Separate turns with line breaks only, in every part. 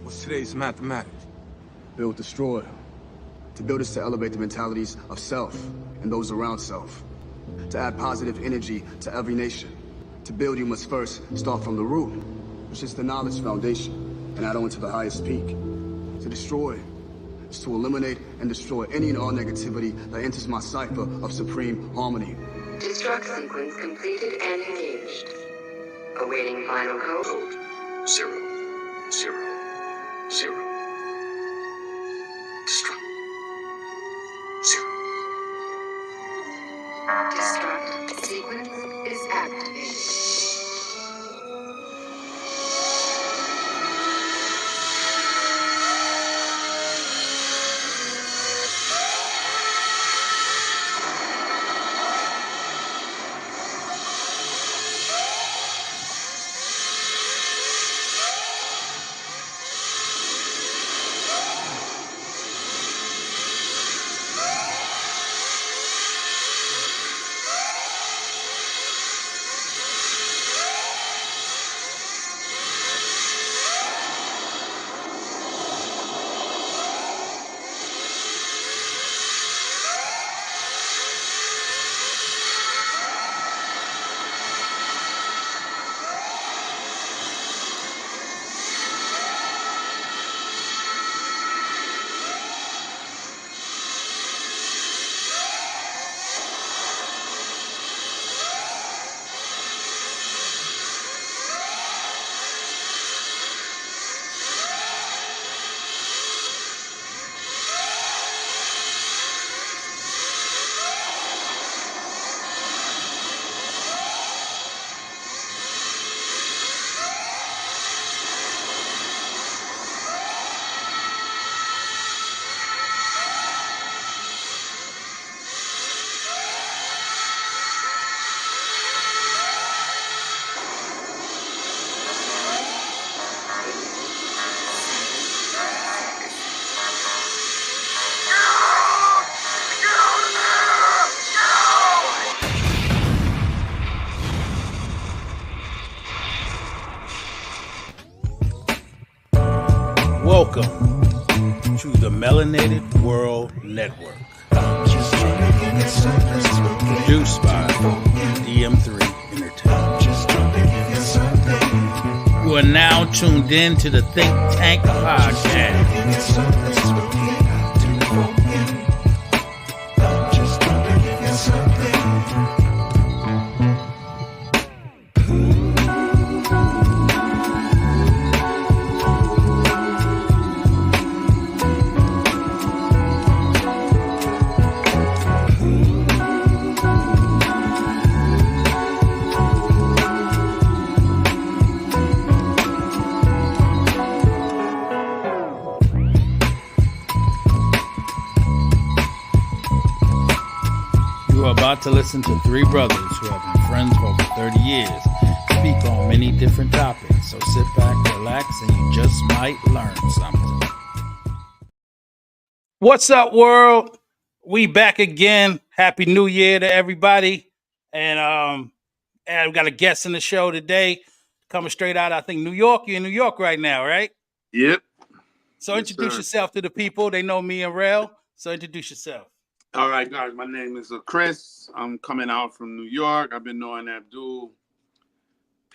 What's today's mathematics?
Build, destroy. To build is to elevate the mentalities of self and those around self. To add positive energy to every nation. To build, you must first start from the root, which is the knowledge foundation, and add on to the highest peak. To destroy is to eliminate and destroy any and all negativity that enters my cipher of supreme harmony.
Destruct sequence completed and engaged. Awaiting final code.
Code 0, 0, 0. Destruct. 0.
Destruct sequence is activated.
Welcome to the Melanated World Network. Produced by DM3 Entertainment. You are now tuned in to the Think Tank Podcast. About to listen to three brothers who have been friends for over 30 years speak on many different topics. So sit back, relax, and you just might learn something. What's up, world? We back again. Happy New Year to everybody. And we got a guest in the show today coming straight out, I think, New York. You're in New York right now, right?
Yep.
So introduce yourself to the people. They know me and Rel. So introduce yourself.
All right, guys. My name is Chris. I'm coming out from New York. I've been knowing Abdul.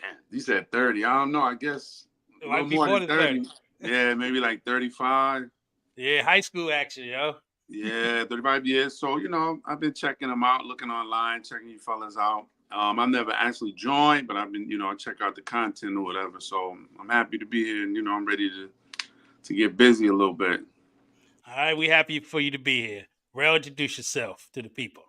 Damn, you said 30. I don't know. I guess
a little more than 30.
Yeah, maybe like 35.
Yeah, high school action, yo.
Yeah, 35 years. So, I've been checking them out, looking online, checking you fellas out. I've never actually joined, but I've been, check out the content or whatever. So I'm happy to be here, and, I'm ready to get busy a little bit.
All right, we're happy for you to be here. Rel, introduce yourself to the people.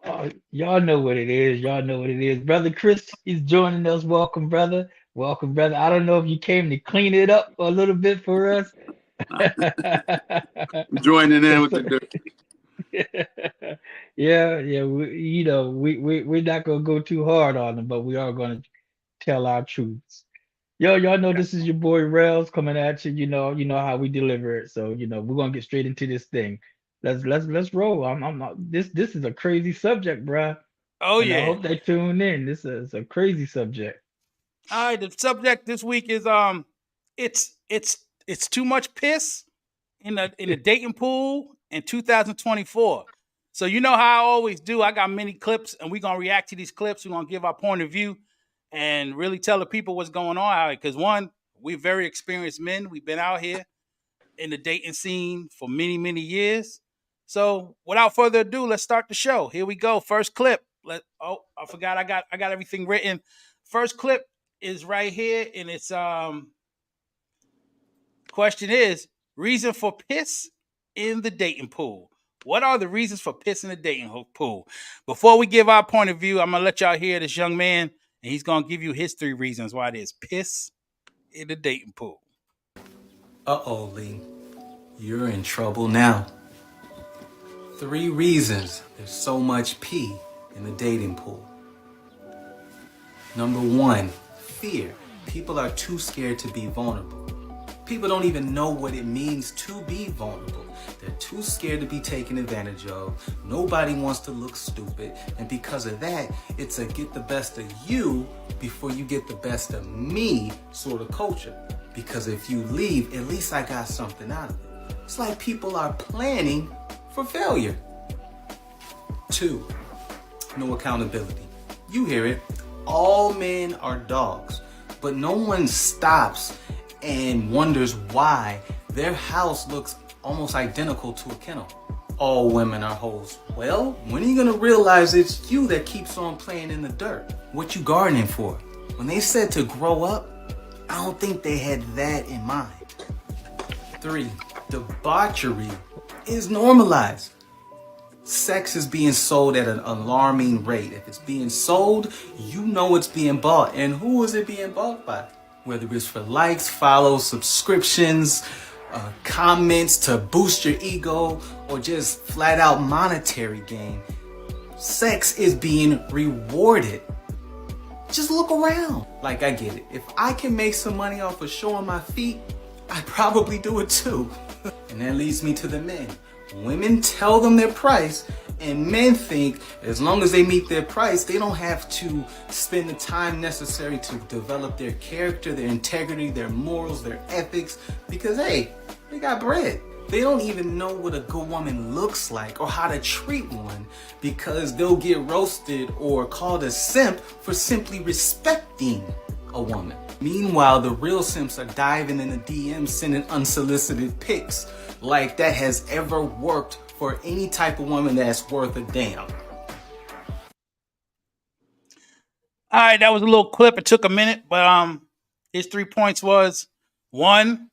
Y'all know what it is. Y'all know what it is. Brother Chris is joining us. Welcome, brother. Welcome, brother. I don't know if you came to clean it up a little bit for us.
Joining in with the
yeah. We're not gonna go too hard on them, but we are gonna tell our truths. Y'all know this is your boy Rels coming at you. You know how we deliver it. So we're gonna get straight into this thing. Let's roll. I'm not, this is a crazy subject, bruh.
Oh,
and
yeah.
I hope they tune in. This is a crazy subject.
All right, the subject this week is it's it's too much piss in the dating pool in 2024. So you know how I always do. I got many clips, and we're gonna react to these clips. We're gonna give our point of view and really tell the people what's going on out here. Because one, we're very experienced men. We've been out here in the dating scene for many, many years. So without further ado, let's start the show. Here we go. First clip. I forgot I got everything written. First clip is right here, and it's question is reason for piss in the dating pool. What are the reasons for piss in the dating pool? Before we give our point of view, I'm gonna let y'all hear this young man, and he's gonna give you his 3 reasons why there's piss in the dating pool.
Uh-oh, Lee. You're in trouble now. 3 reasons there's so much pee in the dating pool. Number 1, fear. People are too scared to be vulnerable. People don't even know what it means to be vulnerable. They're too scared to be taken advantage of. Nobody wants to look stupid. And because of that, it's a get the best of you before you get the best of me sort of culture. Because if you leave, at least I got something out of it. It's like people are planning for failure. 2, no accountability. You hear it. All men are dogs, but no one stops and wonders why their house looks almost identical to a kennel. All women are hoes. Well, when are you gonna realize it's you that keeps on playing in the dirt? What you gardening for? When they said to grow up, I don't think they had that in mind. 3, debauchery is normalized. Sex is being sold at an alarming rate. If it's being sold, you know it's being bought. And who is it being bought by? Whether it's for likes, follows, subscriptions, comments to boost your ego, or just flat out monetary gain, sex is being rewarded. Just look around. Like, I get it. If I can make some money off of showing my feet, I'd probably do it too. And that leads me to the men. Women tell them their price, and men think as long as they meet their price, they don't have to spend the time necessary to develop their character, their integrity, their morals, their ethics, because hey, they got bread. They don't even know what a good woman looks like or how to treat one because they'll get roasted or called a simp for simply respecting a woman. Meanwhile, the real simps are diving in the DMs sending unsolicited pics like that has ever worked for any type of woman that's worth a damn.
All right, that was a little clip. It took a minute, but his 3 points was 1,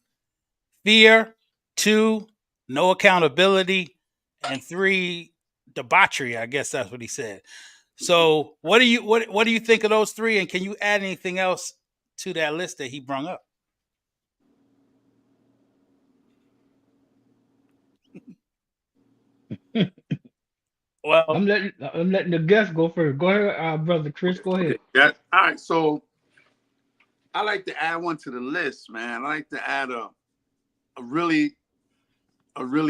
fear, 2, no accountability, and 3, debauchery. I guess that's what he said. So what do you think of those 3? And can you add anything else to that list that he brought up? Well,
I'm letting the guest go first. Go ahead, brother Chris. Go ahead.
Yeah. All right. So I like to add one to the list, man. I like to add a really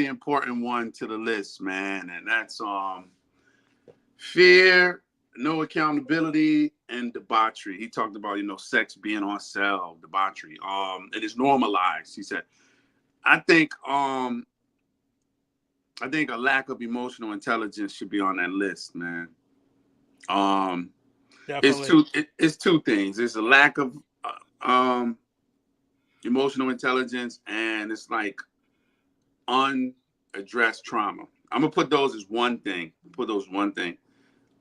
important one to the list, man, and that's fear, no accountability, and debauchery. He talked about, sex being on sale, debauchery. It is normalized. He said, I think a lack of emotional intelligence should be on that list, man. It's two things. It's a lack of emotional intelligence, and it's like unaddressed trauma. I'm gonna put those as one thing.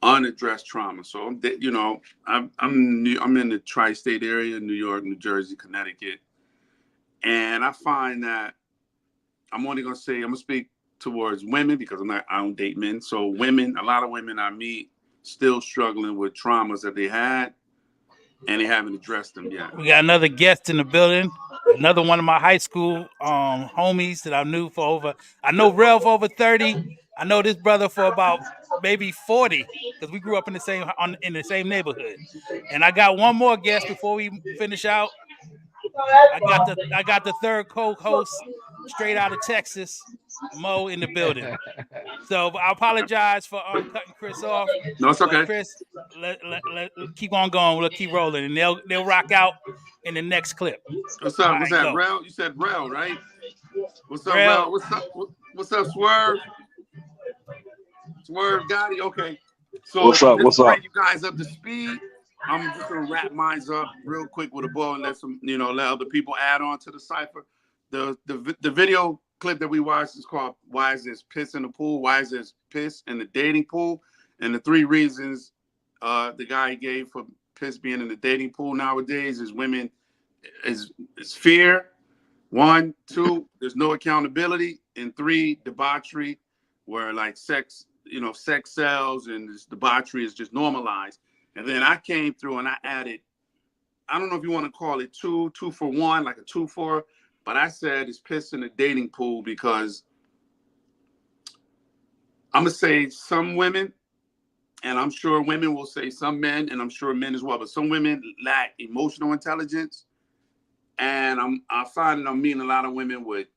Unaddressed trauma. So I'm in the tri-state area, New York, New Jersey, Connecticut, and I find that I'm gonna speak towards women because I don't date men. So a lot of women I meet still struggling with traumas that they had, and they haven't addressed them yet.
We got another guest in the building. Another one of my high school homies that I know Rel for over 30. I know this brother for about maybe 40 because we grew up in the same neighborhood. And I got one more guest before we finish out. I got the third co-host straight out of Texas, Mo, in the building. So I apologize for cutting Chris off.
No, it's
But
okay.
Chris, let keep on going. We'll keep rolling, and they'll rock out in the next clip.
What's up?
All
What's
right,
that?
go.
Rel? You said Rel, right? What's up,
Rel.
Rel? What's up, Swerve? Swerve Gotti. Okay. So
What's up?
just
What's
to
up?
bring you guys up to speed, I'm just gonna wrap mine up real quick with a bow and let other people add on to the cipher. The video clip that we watched is called "Why Is This Piss in the Pool?" Why is this piss in the dating pool? And the 3 reasons the guy gave for piss being in the dating pool nowadays is women is fear. 1, 2, there's no accountability, and 3, debauchery, where like sex sells and this debauchery is just normalized. And then I came through and I added, I don't know if you want to call it 2 for 1, like a 2 for, but I said it's piss in the dating pool because I'm gonna say some women, and I'm sure women will say some men, and I'm sure men as well, but some women lack emotional intelligence. And I find that I'm meeting a lot of women with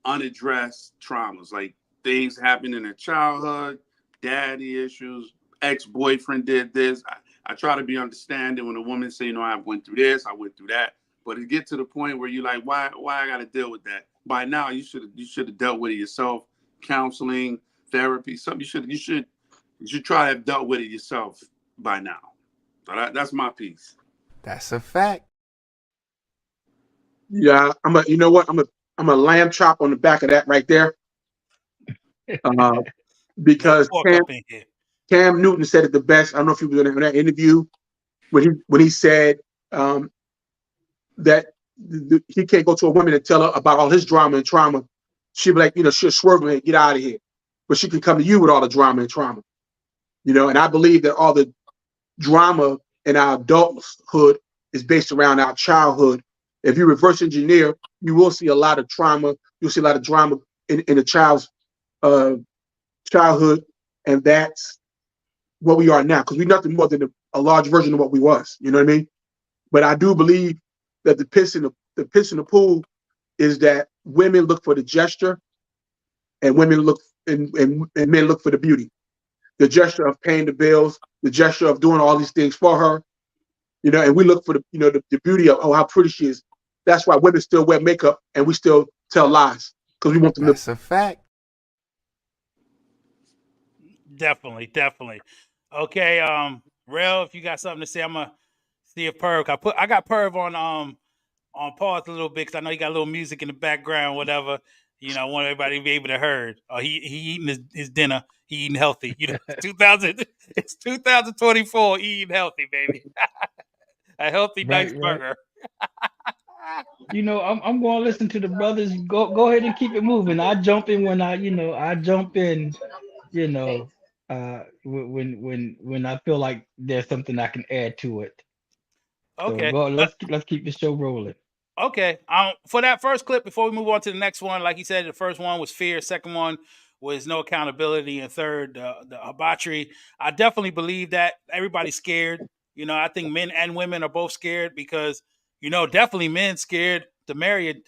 unaddressed traumas, like things happened in their childhood, daddy issues, ex-boyfriend did this. I try to be understanding when a woman say, I went through this, I went through that. But it get to the point where you're like, why I got to deal with that? By now, you should have dealt with it yourself. Counseling, therapy, something you should try to have dealt with it yourself by now. So that's my piece.
That's a fact.
Yeah, I'm a lamb chop on the back of that right there. Because Cam Newton said it the best. I don't know if you were in that interview when he said that he can't go to a woman and tell her about all his drama and trauma. She'll be like, she'll swerve her and get out of here. But she can come to you with all the drama and trauma. And I believe that all the drama in our adulthood is based around our childhood. If you reverse engineer, you will see a lot of trauma. You'll see a lot of drama in a child's childhood, and that's what we are now. Because we're nothing more than a large version of what we was. You know what I mean? But I do believe that the piss in the pool is that women look for the gesture, and women look and men look for the beauty. The gesture of paying the bills, the gesture of doing all these things for her, and we look for the beauty of how pretty she is. That's why women still wear makeup and we still tell lies because we want them.
That's a fact.
Definitely. Okay, Rel, if you got something to say, I'm gonna see if Perv. I got Perv on pause a little bit because I know he got a little music in the background, whatever. I want everybody to be able to hear. He eating his dinner. He eating healthy. It's 2024. Eating healthy, baby. A healthy, nice burger.
I'm going to listen to the brothers. Go ahead and keep it moving. I jump in when I jump in. When I feel like there's something I can add to it.
Okay.
So let's keep the show rolling.
Okay. For that first clip, before we move on to the next one, like he said, the first one was fear. Second one was no accountability, and third, the debauchery. I definitely believe that everybody's scared. I think men and women are both scared because, definitely men scared to marry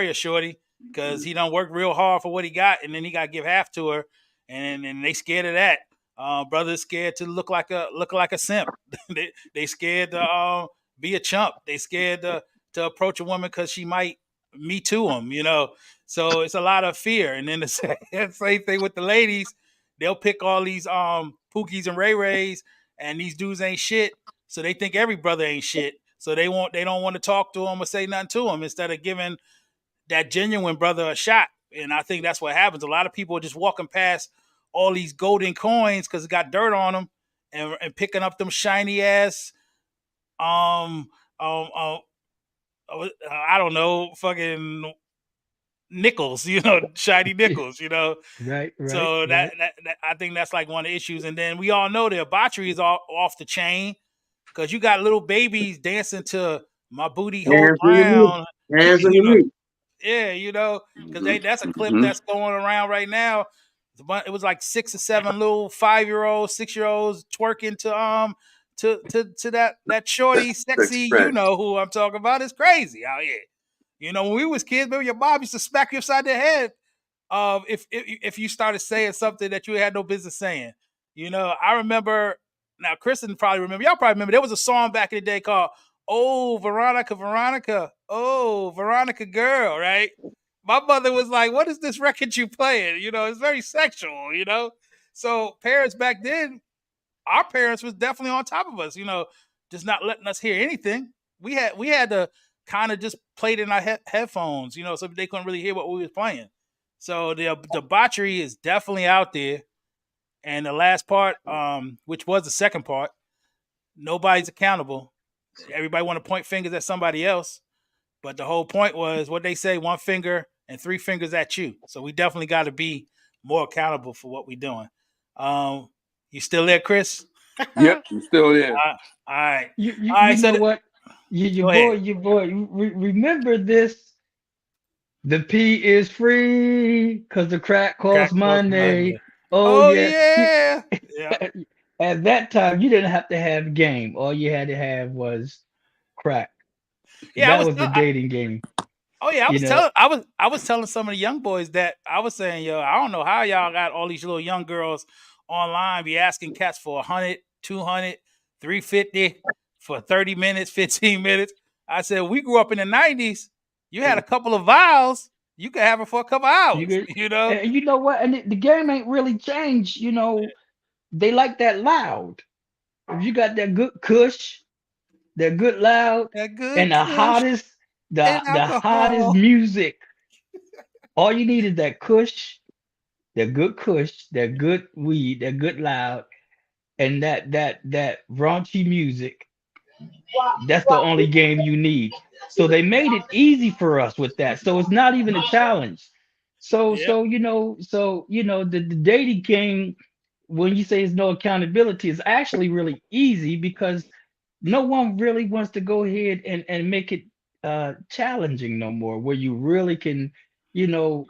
a shorty because he done worked real hard for what he got, and then he got to give half to her, and they scared of that. Brothers scared to look like a simp. they scared to be a chump. They scared to approach a woman because she might me too him. So it's a lot of fear. And then the same thing with the ladies, they'll pick all these Pookies and Ray Rays, and these dudes ain't shit. So they think every brother ain't shit. So they don't want to talk to him or say nothing to him instead of giving that genuine brother a shot. And I think that's what happens. A lot of people are just walking past all these golden coins because it got dirt on them and picking up them shiny ass I don't know, fucking nickels, shiny nickels,
Right.
So that I think that's like one of the issues. And then we all know the debauchery is all off the chain because you got little babies dancing to My Booty Hole Brown.
Hands on your knee.
Yeah, because that's a clip that's going around right now. It was like 6 or 7 little 5-year-olds, 6-year-olds twerking to that shorty, sexy, who I'm talking about. It's crazy out here. When we was kids, maybe your mom used to smack you upside the head if you started saying something that you had no business saying. You know, I remember now. Kristen probably remember. Y'all probably remember. There was a song back in the day called "Oh Veronica, Veronica, oh Veronica girl," right? My mother was like, "What is this record you playing?" You know, it's very sexual. You know, so parents back then, our parents was definitely on top of us. You know, just not letting us hear anything. We had to kind of just play it in our headphones. You know, so they couldn't really hear what we was playing. So the debauchery is definitely out there. And the last part, which was the second part, nobody's accountable. Everybody want to point fingers at somebody else, but the whole point was what they say: one finger and three fingers at you. So we definitely got to be more accountable for what we're doing. You still there, Chris?
Yep, I'm still there.
All right.
You
All right.
know what? Your
Go
boy. Remember this. The P is free because the crack costs money. Oh
Oh
yeah.
yeah. Yeah.
At that time, you didn't have to have game. All you had to have was crack.
Yeah.
That was the dating game.
Oh yeah,
You know,
I was telling some of the young boys that I was saying, yo, I don't know how y'all got all these little young girls online be asking cats for 100, 200, 350 for 30 minutes, 15 minutes. I said, we grew up in the 90s. You had a couple of vials, you could have it for a couple hours, you know?
and you know what? And the game ain't really changed. You know, they like that loud. If you got that good cush, that good loud,
That good
and the
kush
hottest,
and
the hottest
alcohol.
music. All you need is that kush, that good kush, that good weed, that good loud, and that raunchy music. That's the only game you need. So they made it easy for us with that. So it's not even a challenge.
Yep.
The dating game, when you say there's no accountability, is actually really easy because no one really wants to go ahead and make it challenging no more, where you really can, you know,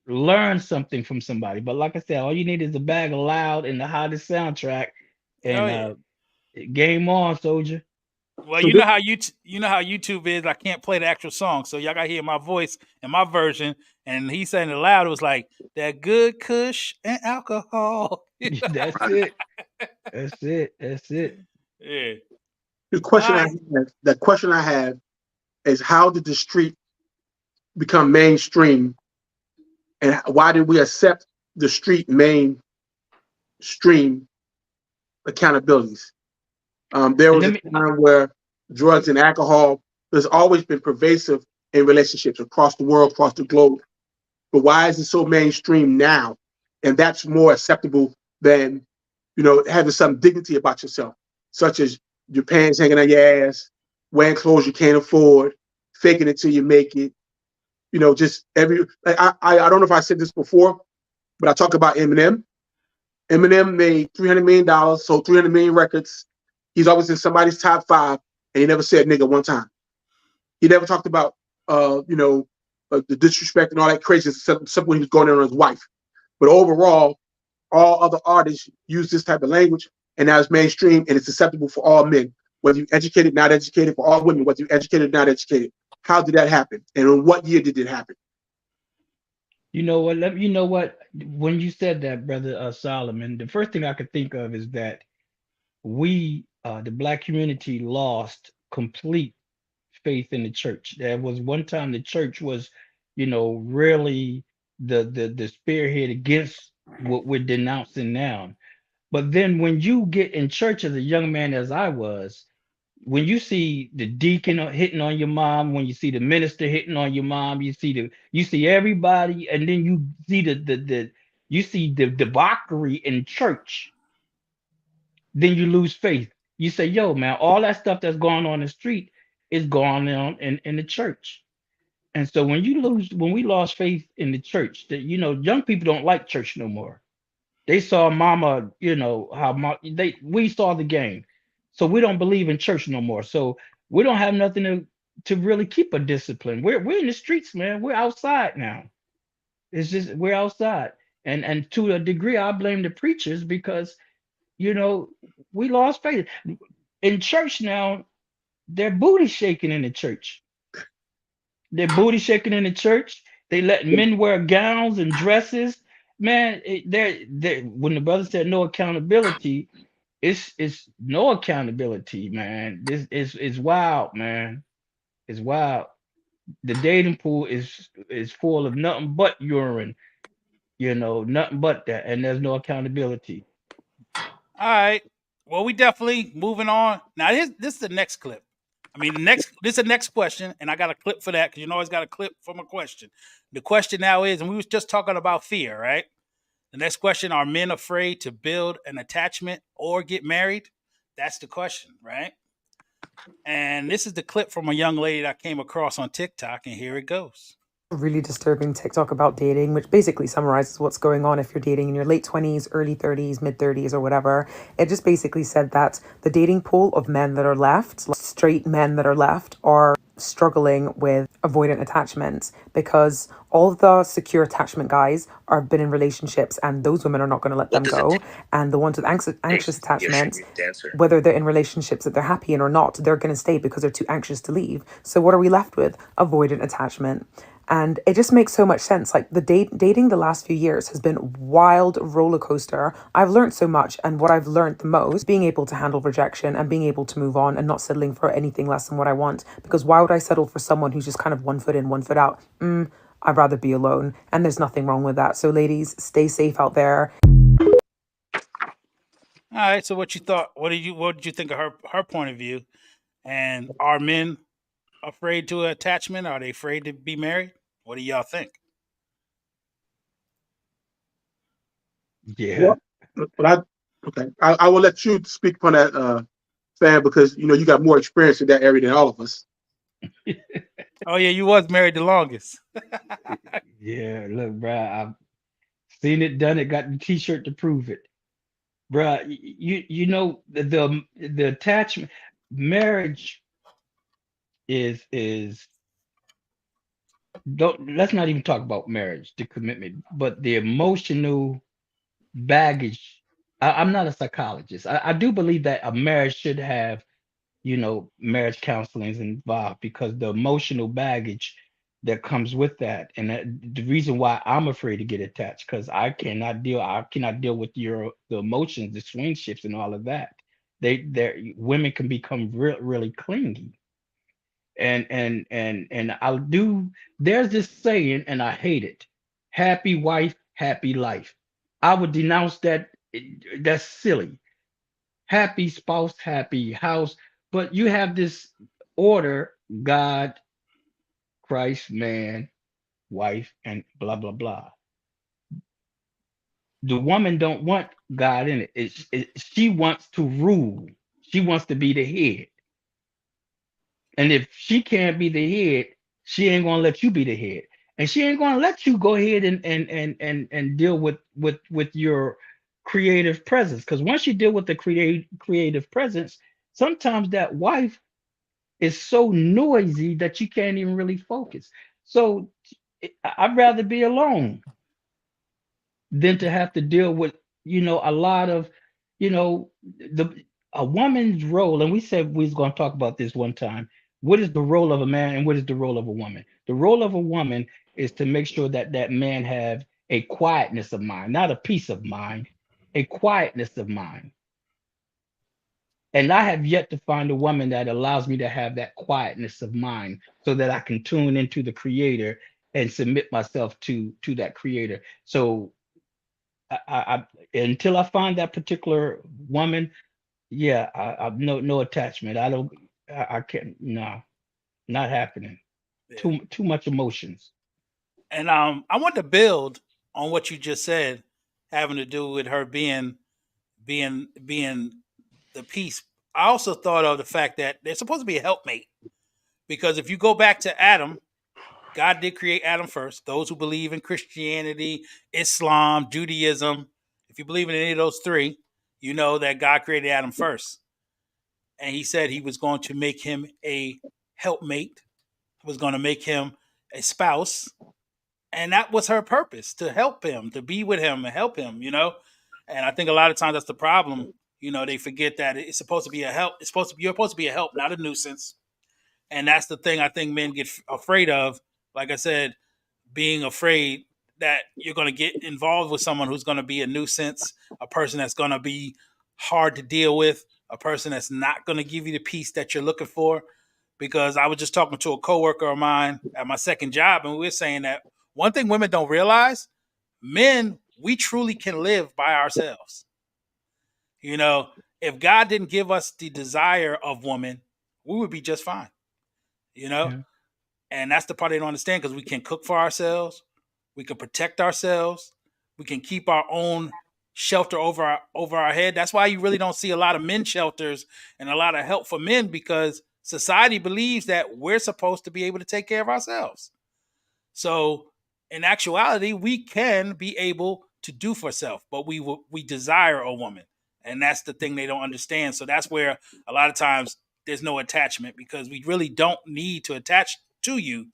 learn something from somebody. But like I said, all you need is a bag of loud and the hottest soundtrack,
Oh
and
yeah.
game on, soldier.
Well,
So
you
this,
know how you know how YouTube is. I can't play the actual song, so y'all got to hear my voice and my version. And he saying it loud. It was like that good kush and alcohol.
That's it. That's it. That's it.
Yeah.
the
All
question I
right.
have, the question I have is how did the street become mainstream, and why did we accept the street mainstream accountabilities? There
And
was
let
a
me
time where drugs and alcohol has always been pervasive in relationships across the world, across the globe. But why is it so mainstream now? And that's more acceptable than, having some dignity about yourself, such as your pants hanging on your ass, wearing clothes you can't afford, faking it till you make it. Just every like I don't know if I said this before, but I talk about Eminem. Eminem made $300 million, sold 300 million records. He's always in somebody's top five, and he never said nigga one time. He never talked about, the disrespect and all that crazy stuff when he was going in on his wife. But overall, all other artists use this type of language, and now it's mainstream and it's acceptable for all men, whether you're educated, not educated, for all women, whether you're educated, not educated. How did that happen? And in what year did it happen?
You know what? You know what? When you said that, brother Solomon, the first thing I could think of is that we, the black community, lost complete faith in the church. There was one time the church was, really the spearhead against what we're denouncing now. But then when you get in church as a young man, as I was, when you see the deacon hitting on your mom, when you see the minister hitting on your mom, you see everybody, and then you see the debauchery in church, then you lose faith. You say, yo, man, all that stuff that's going on in the street is going on in the church. And so when we lost faith in the church, that young people don't like church no more. They saw mama, we saw the game. So we don't believe in church no more. So we don't have nothing to really keep a discipline. We're in the streets, man. We're outside now. It's just we're outside. And to a degree, I blame the preachers because we lost faith. In church now, they're booty shaking in the church. They're booty shaking in the church. They let men wear gowns and dresses. Man, when the brother said no accountability, it's no accountability, man. This is wild, man. It's wild. The dating pool is full of nothing but urine, nothing but that, and there's no accountability.
All right. Well, we definitely moving on. Now this is the next clip. I mean, this is the next question, and I got a clip for that because always got a clip from a question. The question now is, and we was just talking about fear, right? The next question: are men afraid to build an attachment or get married? That's the question, right? And this is the clip from a young lady that I came across on TikTok, and here it goes.
Really disturbing TikTok about dating, which basically summarizes what's going on if you're dating in your late 20s, early 30s, mid 30s, or whatever. It just basically said that the dating pool of men that are left, like straight men that are left, are struggling with avoidant attachment because all of the secure attachment guys are been in relationships and those women are not going to let them go. And the ones with anxious attachment, whether they're in relationships that they're happy in or not, they're going to stay because they're too anxious to leave. So what are we left with? Avoidant attachment. And it just makes so much sense. Like the dating the last few years has been wild roller coaster. I've learned so much, and what I've learned the most, being able to handle rejection and being able to move on and not settling for anything less than what I want. Because why would I settle for someone who's just kind of 1 foot in, 1 foot out? I'd rather be alone, and there's nothing wrong with that. So ladies, stay safe out there.
All right. So what you thought? What did you think of her point of view? And are men afraid to attachment? Are they afraid to be married? What do y'all think?
Yeah.
But I will let you speak upon that, Fam, because you got more experience in that area than all of us.
Oh yeah, you was married the longest.
Yeah, look, bruh, I've seen it, done it, got the T-shirt to prove it, bruh. You know the attachment, marriage is don't let's not even talk about marriage, the commitment, but the emotional baggage. I'm not a psychologist. I do believe that a marriage should have, marriage counseling is involved because the emotional baggage that comes with that, and the reason why I'm afraid to get attached because I cannot deal with the emotions, the swing shifts, and all of that. Women can become really clingy, and I'll do. There's this saying, and I hate it: "Happy wife, happy life." I would denounce that. That's silly. Happy spouse, happy house. But you have this order: God, Christ, man, wife, and blah blah blah. The woman don't want God in it. She wants to rule. She wants to be the head. And if she can't be the head, she ain't gonna let you be the head. And she ain't gonna let you go ahead and deal with your creative presence. Because once you deal with the creative presence, sometimes that wife is so noisy that you can't even really focus. So I'd rather be alone than to have to deal with, a lot of, a woman's role. And we said we was going to talk about this one time. What is the role of a man and what is the role of a woman? The role of a woman is to make sure that that man have a quietness of mind, not a peace of mind, a quietness of mind. And I have yet to find a woman that allows me to have that quietness of mind so that I can tune into the creator and submit myself to that creator. So I until I find that particular woman, yeah, I've no attachment. I can't, no, not happening.
Yeah.
Too much emotions.
And I want to build on what you just said, having to do with her being the piece. I also thought of the fact that they're supposed to be a helpmate, because if you go back to Adam, God did create Adam first. Those who believe in Christianity, Islam, Judaism, if you believe in any of those three, you know that God created Adam first. And he said he was going to make him a helpmate, was going to make him a spouse. And that was her purpose, to help him, to be with him and help him, And I think a lot of times that's the problem. They forget that it's supposed to be a help. You're supposed to be a help, not a nuisance. And that's the thing I think men get afraid of. Like I said, being afraid that you're going to get involved with someone who's going to be a nuisance, a person that's going to be hard to deal with, a person that's not going to give you the peace that you're looking for. Because I was just talking to a coworker of mine at my second job, and we were saying that one thing women don't realize, men, we truly can live by ourselves. You know, if God didn't give us the desire of woman, we would be just fine. You know,
Yeah.
and that's the part they don't understand, because we can cook for ourselves, we can protect ourselves, we can keep our own shelter over our head. That's why you really don't see a lot of men's shelters and a lot of help for men, because society believes that we're supposed to be able to take care of ourselves. So in actuality, we can be able to do for self, but we desire a woman, and that's the thing they don't understand. So that's where a lot of times there's no attachment, because we really don't need to attach to you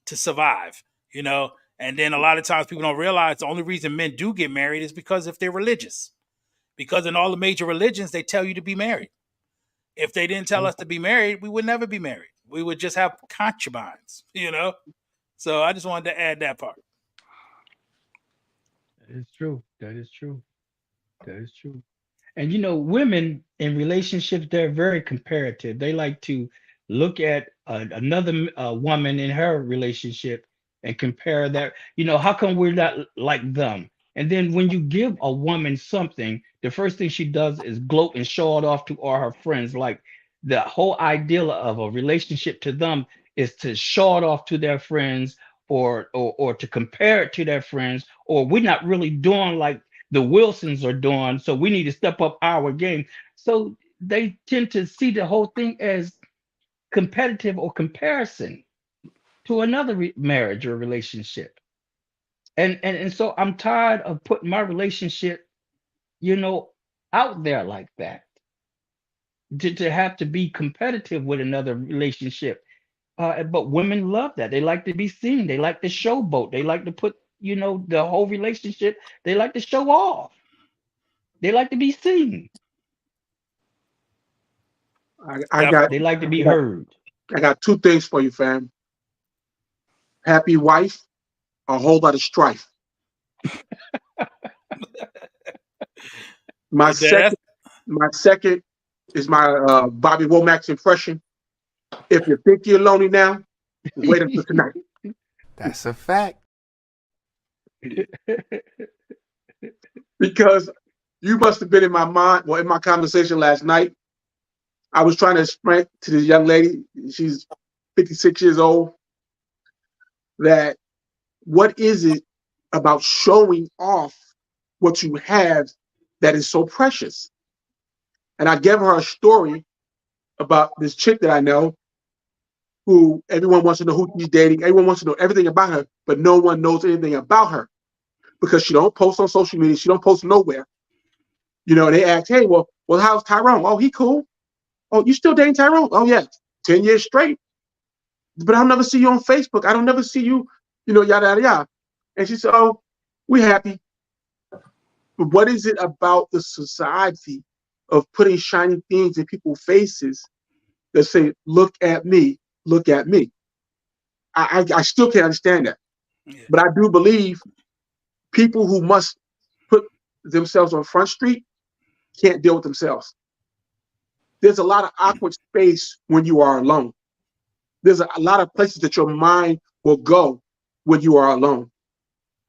to survive, you know. And then a lot of times people don't realize the only reason men do get married is because if they're religious, because in all the major religions they tell you to be married. If they didn't tell us to be married, we would never be married. We would just have concubines, you know. So I just wanted to add that part.
That is true. That is true. That is true. And women in relationships, they're very comparative. They like to look at another woman in her relationship and compare that. How come we're not like them? And then when you give a woman something, the first thing she does is gloat and show it off to all her friends. Like the whole idea of a relationship to them is to show it off to their friends, or to compare it to their friends, or we're not really doing like the Wilsons are doing, so we need to step up our game. So they tend to see the whole thing as competitive or comparison to another marriage or relationship. And so I'm tired of putting my relationship, out there like that. To have to be competitive with another relationship. But women love that. They like to be seen. They like to showboat. They like to put, the whole relationship. They like to show off. They like to be seen.
I got
They like to be heard.
I got two things for you, fam. Happy wife, a whole lot of strife. My second is my Bobby Womack's impression. If you think you're lonely now, wait until tonight.
That's a fact.
Because you must have been in my mind, in my conversation last night. I was trying to explain to this young lady, she's 56 years old, that what is it about showing off what you have that is so precious? And I gave her a story about this chick that I know, who everyone wants to know who she's dating. Everyone wants to know everything about her, but no one knows anything about her because she don't post on social media. She don't post nowhere. And they ask, hey, well, how's Tyrone? Oh, he cool. Oh, you still dating Tyrone? Oh, yeah, 10 years straight. But I'll never see you on Facebook. I don't never see you, yada, yada, yada. And she said, oh, we're happy. But what is it about the society of putting shiny things in people's faces that say, look at me, look at me? I still can't understand that.
Yeah.
But I do believe people who must put themselves on Front Street can't deal with themselves. There's a lot of awkward space when you are alone. There's a lot of places that your mind will go when you are alone.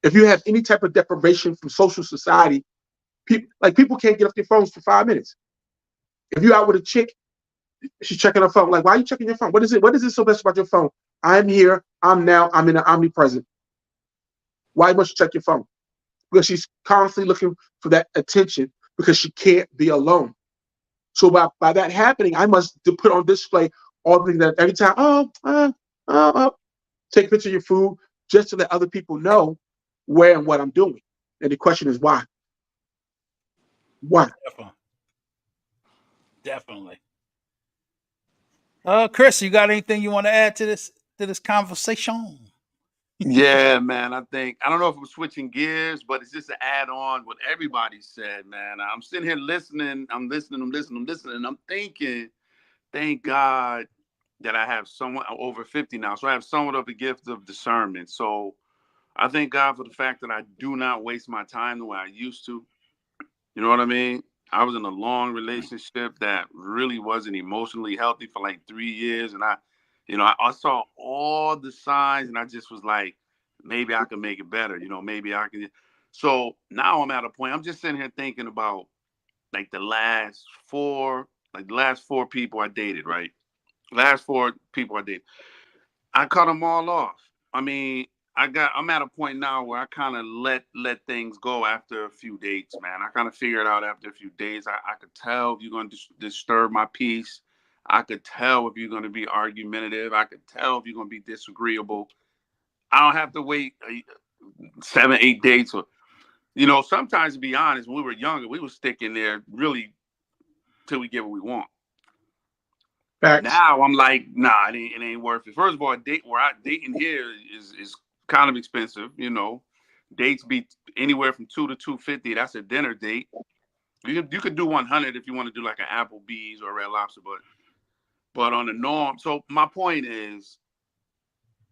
If you have any type of deprivation from social society, people can't get off their phones for 5 minutes. If you're out with a chick, she's checking her phone. Like, why are you checking your phone? What is it? What is it so best about your phone? I'm here. I'm now. I'm in the omnipresent. Why must you check your phone? Because she's constantly looking for that attention because she can't be alone. So by that happening, I must put on display all the things that every time, take a picture of your food just to let other people know where and what I'm doing. And the question is why? Why?
Definitely. Chris, you got anything you want to add to this conversation?
Yeah, man. I don't know if I'm switching gears, but it's just to add on what everybody said, man. I'm sitting here listening. I'm listening. And I'm thinking, thank God that I have someone over 50 now. So I have somewhat of a gift of discernment. So I thank God for the fact that I do not waste my time the way I used to. You know what I mean? I was in a long relationship that really wasn't emotionally healthy for like 3 years. And I saw all the signs and I just was like, maybe I can make it better. Maybe I can. So now I'm at a point, I'm just sitting here thinking about like the last four people I dated, right? Last four people I dated. I cut them all off. I mean, I'm at a point now where I kind of let things go after a few dates, man. I kind of figured out after a few days. I could tell if you're going to disturb my peace. I could tell if you're going to be argumentative. I could tell if you're going to be disagreeable. I don't have to wait 7, 8 dates. Or, sometimes, to be honest, when we were younger, we were sticking there really till we get what we want.
Facts.
Now I'm like, nah, it ain't worth it. First of all, dating here is kind of expensive. Dates be anywhere from $200 to $250. That's a dinner date. You could do $100 if you want to do like an Applebee's or a Red Lobster, but on the norm. So my point is,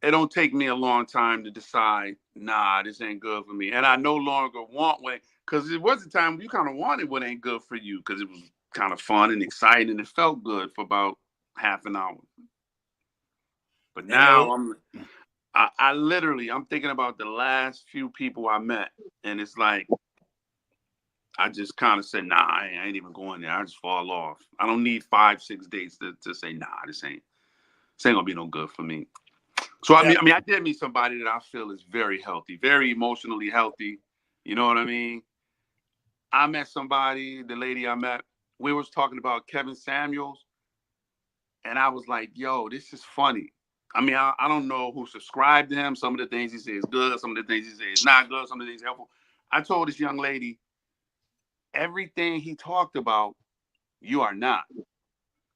it don't take me a long time to decide, nah, this ain't good for me, and I no longer want what, because it was a time you kind of wanted what ain't good for you because it was kind of fun and exciting and it felt good for about half an hour. But now I'm thinking about the last few people I met, and it's like I just kind of said, nah, I ain't even going there. I just fall off. I don't need 5, 6 dates to say, nah, this ain't gonna be no good for me. So I mean, I did meet somebody that I feel is very healthy, very emotionally healthy. You know what I mean? I met somebody, the lady I met, we was talking about Kevin Samuels. And I was like, yo, this is funny. I mean, I don't know who subscribed to him. Some of the things he says is good. Some of the things he says is not good. Some of the things helpful. I told this young lady, everything he talked about, you are not.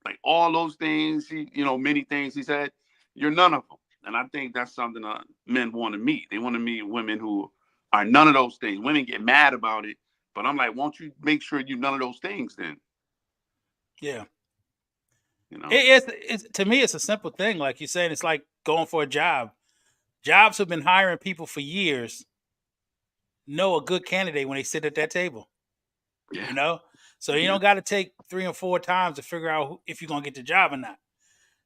Like all those things, many things he said, you're none of them. And I think that's something men want to meet. They want to meet women who are none of those things. Women get mad about it. But I'm like, won't you make sure you're none of those things then?
Yeah. It's to me, it's a simple thing. Like you're saying, it's like going for a job. Jobs have been hiring people for years. Know a good candidate when they sit at that table.
Yeah.
So you don't got to take 3 or 4 times to figure out if you're gonna get the job or not.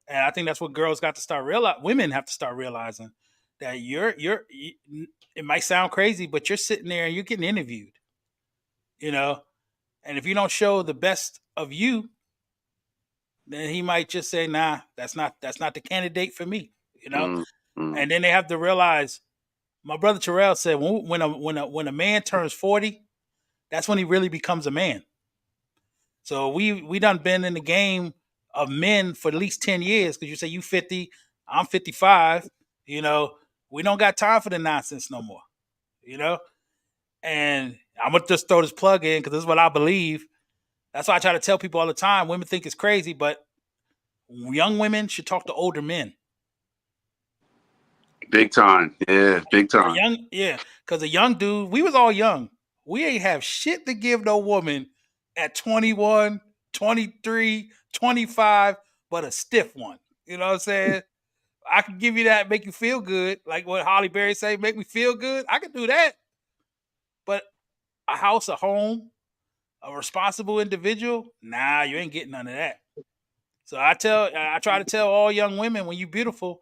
And I think that's what girls got to start realizing. Women have to start realizing that it might sound crazy, but you're sitting there and you're getting interviewed. And if you don't show the best of you, then he might just say, nah, that's not the candidate for me,
Mm-hmm.
And then they have to realize, my brother Terrell said, when a man turns 40, that's when he really becomes a man. So we done been in the game of men for at least 10 years, because you say you 50, I'm 55, we don't got time for the nonsense no more, and I'm going to just throw this plug in because this is what I believe. That's why I try to tell people all the time. Women think it's crazy, but young women should talk to older men.
Big time. Yeah, big time.
Because a young dude, we was all young. We ain't have shit to give no woman at 21, 23, 25, but a stiff one. You know what I'm saying? I can give you that, make you feel good. Like what Holly Berry say, make me feel good. I can do that. But a house, a home, a responsible individual, nah, you ain't getting none of that. So I try to tell all young women, when you're beautiful,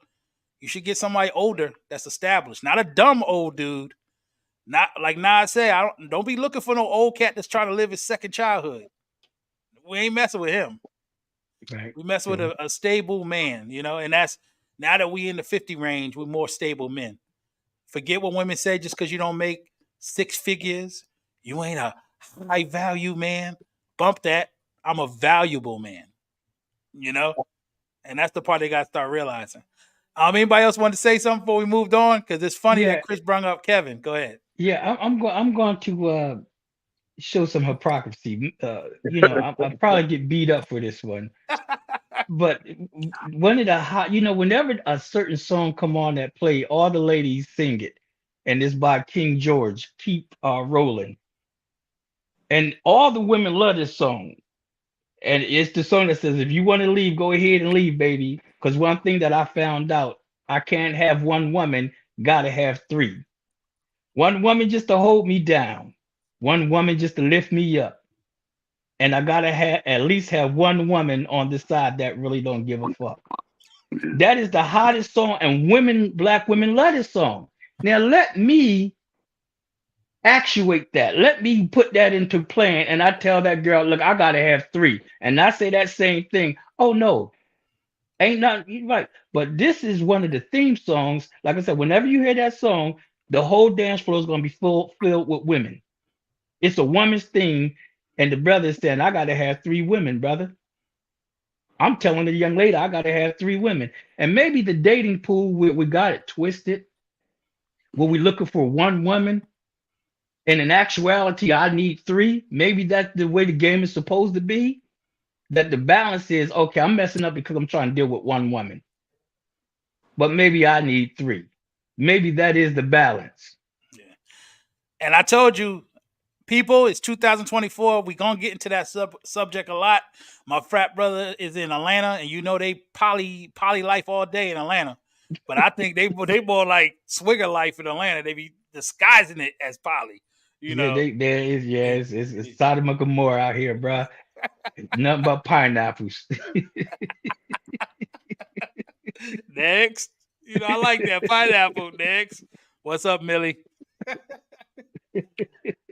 you should get somebody older that's established, not a dumb old dude. Not like Nas say, don't be looking for no old cat that's trying to live his second childhood. We ain't messing with him.
Right.
We mess with a stable man, and that's now that we in the 50 range, we're more stable men. Forget what women say just because you don't make 6 figures. You ain't a high value man. Bump that. I'm a valuable man. And that's the part they got to start realizing. Anybody else want to say something before we moved on? Because it's funny that Chris brought up Kevin. Go ahead.
Yeah, I'm going to show some hypocrisy. I'll probably get beat up for this one. But one of the hot, whenever a certain song come on that play, all the ladies sing it, and it's by King George. Keep rolling, and all the women love this song. And it's the song that says, if you want to leave, go ahead and leave, baby. Because one thing that I found out, I can't have one woman, gotta have 3. One woman just to hold me down. One woman just to lift me up. And I gotta at least have one woman on the side that really don't give a fuck. That is the hottest song, and black women love this song. Now let me actuate that. Let me put that into plan, and I tell that girl, look, I gotta have 3. And I say that same thing. Oh no, ain't nothing right. But this is one of the theme songs. Like I said, whenever you hear that song, the whole dance floor is gonna be filled with women. It's a woman's theme, and the brother is saying, I gotta have 3 women, brother. I'm telling the young lady, I gotta have 3 women. And maybe the dating pool, we got it twisted. Where we looking for one woman, and in actuality, I need 3. Maybe that's the way the game is supposed to be. That the balance is, okay, I'm messing up because I'm trying to deal with one woman. But maybe I need 3. Maybe that is the balance.
Yeah. And I told you, people, it's 2024. We're going to get into that subject a lot. My frat brother is in Atlanta, and you know they poly life all day in Atlanta. But I think they more like swigger life in Atlanta. They be disguising it as poly. You know,
it's Sodom and Gomorrah out here, bro. Nothing but pineapples.
Next, I like that pineapple. Next, what's up, Millie?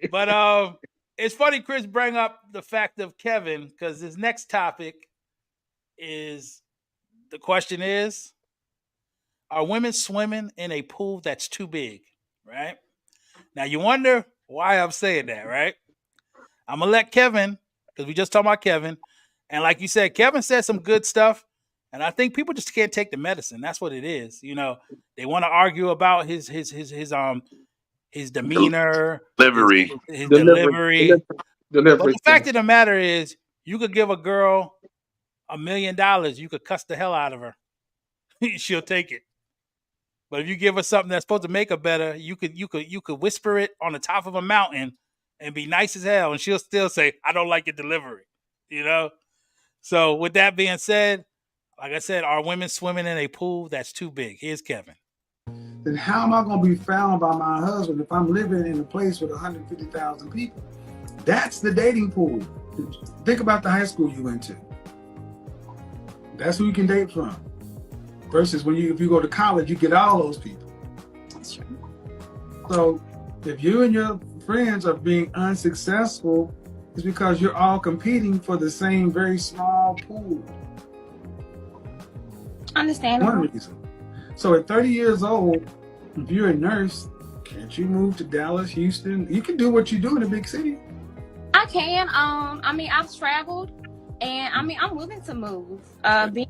But it's funny Chris bring up the fact of Kevin, because his next topic is, the question is, are women swimming in a pool that's too big? Right? Now you wonder why I'm saying that, right? I'm gonna let Kevin, because we just talked about Kevin, and like you said, Kevin said some good stuff, and I think people just can't take the medicine. That's what it is. They want to argue about his demeanor,
delivery,
his delivery.
Delivery.
But the fact of the matter is, you could give a girl $1 million, you could cuss the hell out of her, she'll take it. But if you give her something that's supposed to make her better, you could whisper it on the top of a mountain and be nice as hell, and she'll still say, I don't like your delivery. So with that being said, like I said, are women swimming in a pool that's too big? Here's Kevin.
Then how am I going to be found by my husband if I'm living in a place with 150,000 people? That's the dating pool. Think about the high school you went to. That's who you can date from. Versus if you go to college, you get all those people.
That's true.
So if you and your friends are being unsuccessful, it's because you're all competing for the same very small pool.
Understandable.
One reason. So at 30 years old, if you're a nurse, can't you move to Dallas, Houston? You can do what you do in a big city.
I can. I've traveled, and I'm willing to move. Being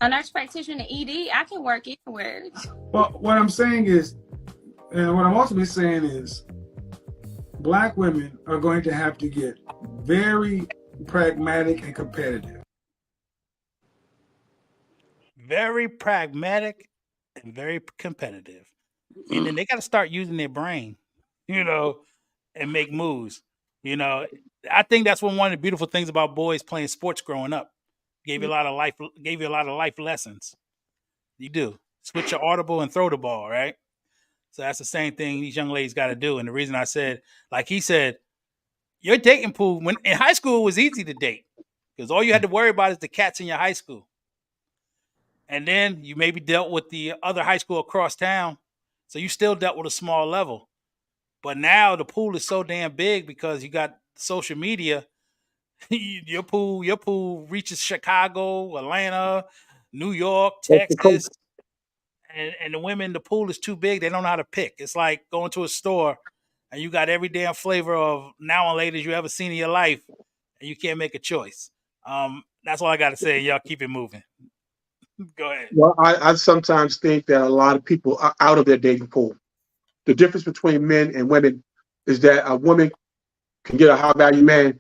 a nurse practitioner in ED, I can work anywhere.
Well, what I'm saying is, and what I'm also saying is, Black women are going to have to get very pragmatic and competitive.
Very pragmatic and very competitive. And then they got to start using their brain, and make moves. I think that's one of the beautiful things about boys playing sports growing up. Gave you a lot of life lessons. You do. Switch your audible and throw the ball, right? So that's the same thing these young ladies got to do. And the reason I said, like he said, your dating pool, when in high school, it was easy to date because all you had to worry about is the cats in your high school. And then you maybe dealt with the other high school across town. So you still dealt with a small level. But now the pool is so damn big because you got social media. Your pool reaches Chicago, Atlanta, New York, Texas. And the women, the pool is too big. They don't know how to pick. It's like going to a store and you got every damn flavor of now and laters you ever seen in your life, and you can't make a choice. That's all I got to say. Y'all keep it moving. Go ahead.
Well, I sometimes think that a lot of people are out of their dating pool. The difference between men and women is that a woman can get a high value man,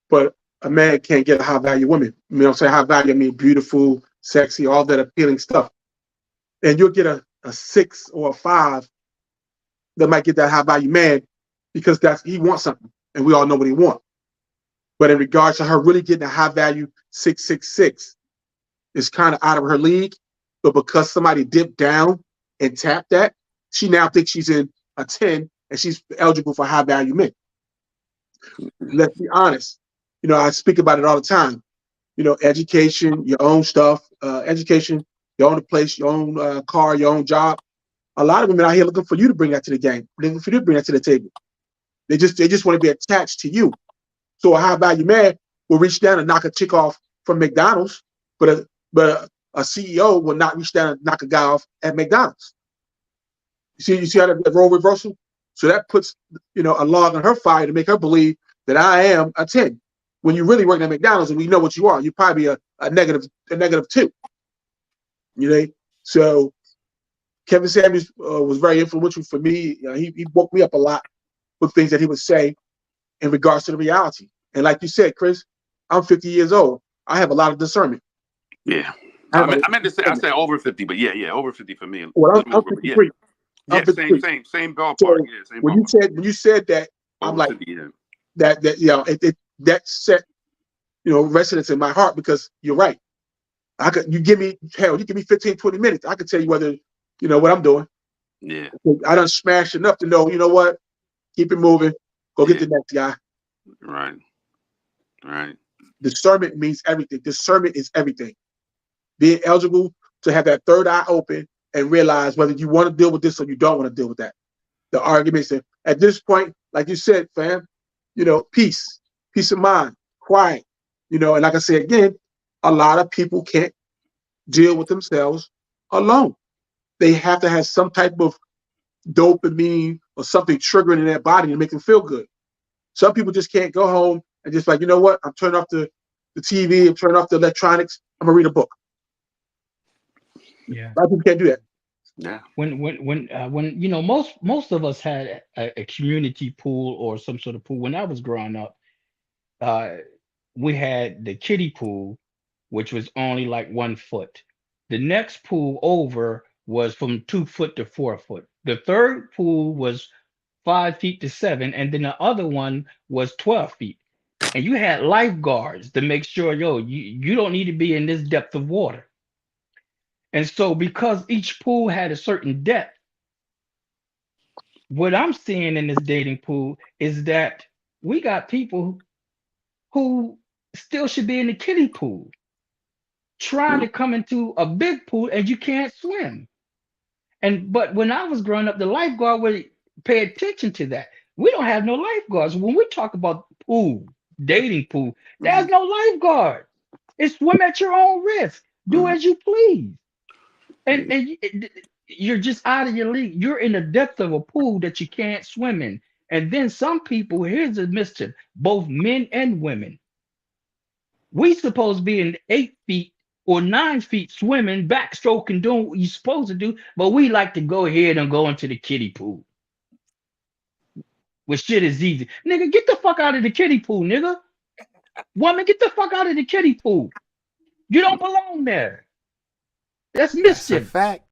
but a man can't get a high value woman. Say high value, I mean beautiful, sexy, all that appealing stuff. And you'll get a 6 or a 5 that might get that high value man because he wants something, and we all know what he wants. But in regards to her really getting a high value 666, it's kind of out of her league. But because somebody dipped down and tapped that, she now thinks she's in a 10 and she's eligible for high value men. Let's be honest. You know, I speak about it all the time. You know, education, your own stuff, education, your own place, your own car, your own job. A lot of women out here looking for you to bring that to the game, looking for you to bring that to the table. They just want to be attached to you. So a high value man will reach down and knock a chick off from McDonald's, but a CEO will not reach down and knock a guy off at McDonald's. You see how that role reversal? So that puts, you know, a log on her fire to make her believe that I am a 10. When you really work at McDonald's and we know what you are, you're probably a negative 2. You know, so Kevin Samuels was very influential for me. He woke me up a lot with things that he would say in regards to the reality. And like you said, Chris, I'm 50 years old. I have a lot of discernment.
Yeah. I meant to say, I said over 50, but yeah, over 50 for me.
Well, I'm 53.
Yeah, same ballpark.
So
yeah, same
when
ballpark.
you said that, I'm
Over
like
50, yeah.
that you know that set, you know, resonance in my heart, because you're right. You give me 15, 20 minutes, I can tell you whether you know what I'm doing.
Yeah.
I done smashed enough to know, you know what? Keep it moving. Go get the next guy.
Right.
Discernment means everything. Discernment is everything. Being eligible to have that third eye open and realize whether you want to deal with this or you don't want to deal with that. The arguments that at this point, like you said, fam, you know, peace of mind, quiet, you know, and like I say again, a lot of people can't deal with themselves alone. They have to have some type of dopamine or something triggering in their body to make them feel good. Some people just can't go home and just like, you know what? I'm turning off the TV, I'm turning off the electronics, I'm gonna read a book.
Yeah.
A lot of people can't do that.
Yeah.
When you know, most of us had a community pool or some sort of pool. When I was growing up, we had the kiddie pool, which was only like 1 foot. The next pool over was from 2 foot to 4 foot. The third pool was 5 feet to 7, and then the other one was 12 feet. And you had lifeguards to make sure, you don't need to be in this depth of water. And so because each pool had a certain depth, what I'm seeing in this dating pool is that we got people who still should be in the kiddie pool, trying to come into a big pool and you can't swim. But when I was growing up, the lifeguard would pay attention to that. We don't have no lifeguards. When we talk about pool, dating pool, there's no lifeguard. It's swim at your own risk. Do as you please. And you're just out of your league. You're in the depth of a pool that you can't swim in. And then some people, here's the mischief, both men and women. We supposed to be in 8 feet or 9 feet swimming, backstroking, doing what you're supposed to do, but we like to go ahead and go into the kiddie pool. Where shit is easy. Nigga, get the fuck out of the kiddie pool, nigga. Woman, get the fuck out of the kiddie pool. You don't belong there. That's mischief.
That's a fact.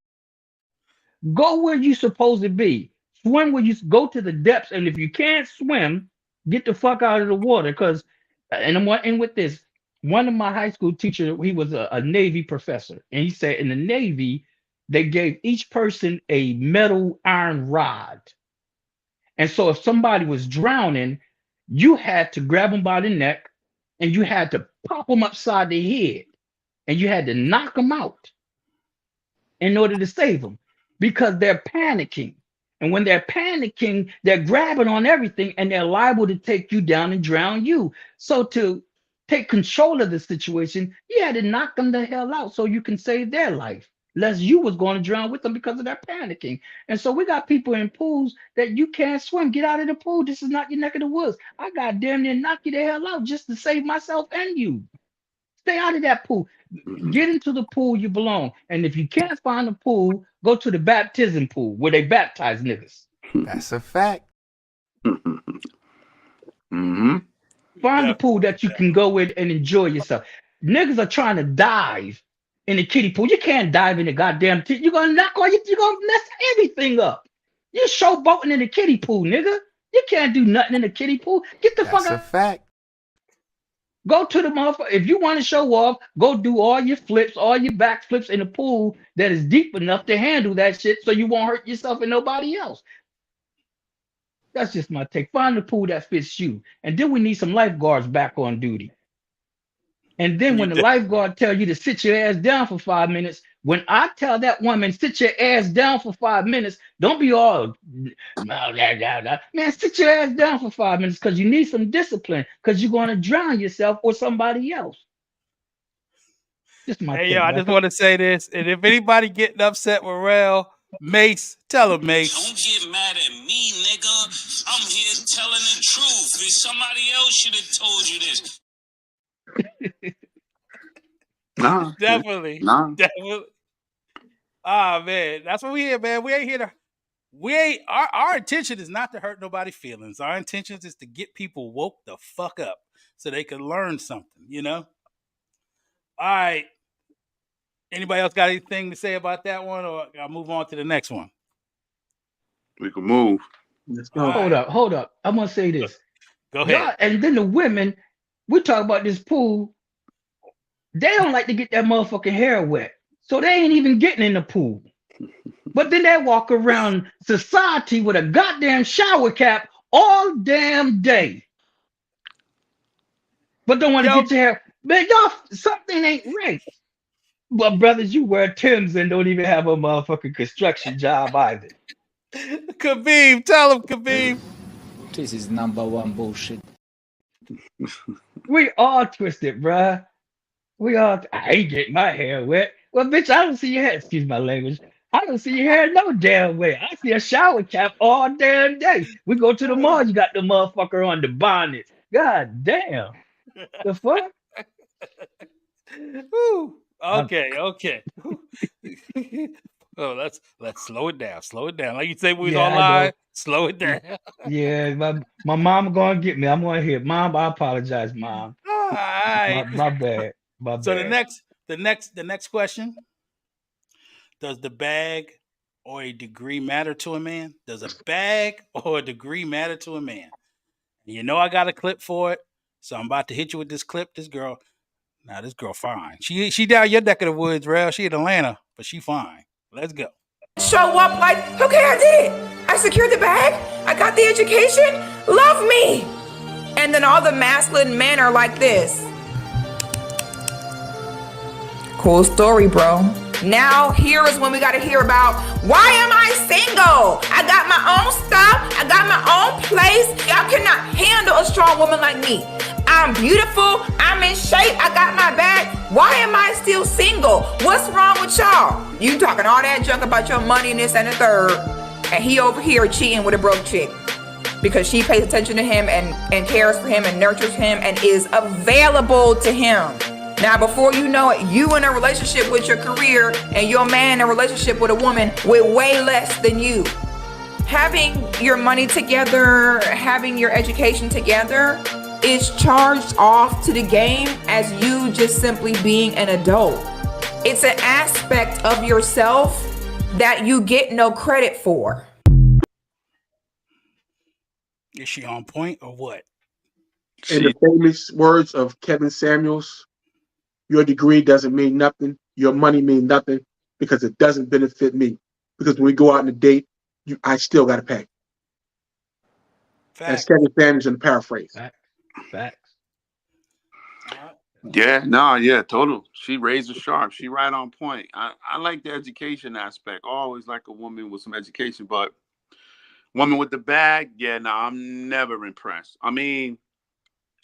Go where you supposed to be. Swim where you go to the depths. And if you can't swim, get the fuck out of the water. Because, and I'm going to end with this. One of my high school teachers, he was a Navy professor. And he said in the Navy, they gave each person a metal iron rod. And so if somebody was drowning, you had to grab them by the neck and you had to pop them upside the head. And you had to knock them out in order to save them, because they're panicking. And when they're panicking, they're grabbing on everything and they're liable to take you down and drown you. So to take control of the situation, you had to knock them the hell out so you can save their life, lest you was going to drown with them because of their panicking. And so we got people in pools that you can't swim. Get out of the pool. This is not your neck of the woods. I got damn near knock you the hell out just to save myself and you. Stay out of that pool. Get into the pool you belong. And if you can't find a pool, go to the baptism pool where they baptize niggas.
That's a fact.
Mm-hmm.
Find a pool that you can go in and enjoy yourself. Niggas are trying to dive in the kiddie pool. You can't dive in the goddamn you're gonna knock all you're gonna mess everything up. You're showboating in the kiddie pool, nigga. You can't do nothing in the kiddie pool. Get the fuck out.
That's a fact.
Go to the motherfucker. If you want to show off, go do all your flips, all your back flips in a pool that is deep enough to handle that shit so you won't hurt yourself and nobody else. That's just my take. Find the pool that fits you. And then we need some lifeguards back on duty. And then when the lifeguard tell you to sit your ass down for 5 minutes, when I tell that woman, sit your ass down for 5 minutes, don't be all, man, sit your ass down for 5 minutes because you need some discipline because you're going to drown yourself or somebody else. Just my
Hey,
take,
yo, I
man.
just want to say this. And if anybody getting upset with Rel, Mace, tell him, Mace.
Don't get mad at me, nigga. I'm here telling the truth. If somebody else should have told you this.
Nah,
Definitely.
nah.
Definitely. Ah, man. That's what we here, man. We ain't here to our intention is not to hurt nobody's feelings. Our intention is to get people woke the fuck up so they can learn something, you know? All right. Anybody else got anything to say about that one, or I'll move on to the next one?
We can move.
Let's go.
Hold up. I'm gonna say this.
Go ahead.
Y'all, and then the women, we talk about this pool. They don't like to get that motherfucking hair wet, so they ain't even getting in the pool. But then they walk around society with a goddamn shower cap all damn day. But don't want to get your hair. Man, y'all, something ain't right. Well, brothers, you wear Timbs and don't even have a motherfucking construction job either.
Khabib, tell him, Khabib.
This is #1 bullshit.
We all twisted, bruh. I ain't getting my hair wet. Well, bitch, I don't see your hair. Excuse my language. I don't see your hair no damn way. I see a shower cap all damn day. We go to the mall, you got the motherfucker on the bonnet. God damn. The fuck?
Woo. Okay. Oh, let's slow it down. Slow it down. Like you say, we was
Yeah, I
online.
know.
Slow it down.
Yeah, my mom gonna get me. I'm gonna hear, Mom, I apologize, Mom.
All right.
My bad. My
So
bad.
the next question: does the bag or a degree matter to a man? Does a bag or a degree matter to a man? You know I got a clip for it, so I'm about to hit you with this clip. This girl fine. She down your neck of the woods, Rel. She in Atlanta, but she fine. Let's go.
Show up like, okay, I did it. I secured the bag. I got the education. Love me. And then all the masculine men are like this. Cool story, bro. Now here is when we got to hear about, why am I single? I got my own stuff. I got my own place. Y'all cannot handle a strong woman like me. I'm beautiful. I'm in shape. I got my bag. Why am I still single? What's wrong with y'all? You talking all that junk about your money and this and the third, and he over here cheating with a broke chick because she pays attention to him and cares for him and nurtures him and is available to him. Now, before you know it, you in a relationship with your career and your man in a relationship with a woman with way less than you. Having your money together, having your education together is charged off to the game as you just simply being an adult. It's an aspect of yourself that you get no credit for.
Is she on point or what?
In the famous words of Kevin Samuels, your degree doesn't mean nothing. Your money means nothing because it doesn't benefit me. Because when we go out on a date, I still got to pay. That's Kevin Samuels in the paraphrase.
Facts.
Yeah, total. She razor sharp. She right on point. I like the education aspect. I always like a woman with some education, but woman with the bag, I'm never impressed. I mean,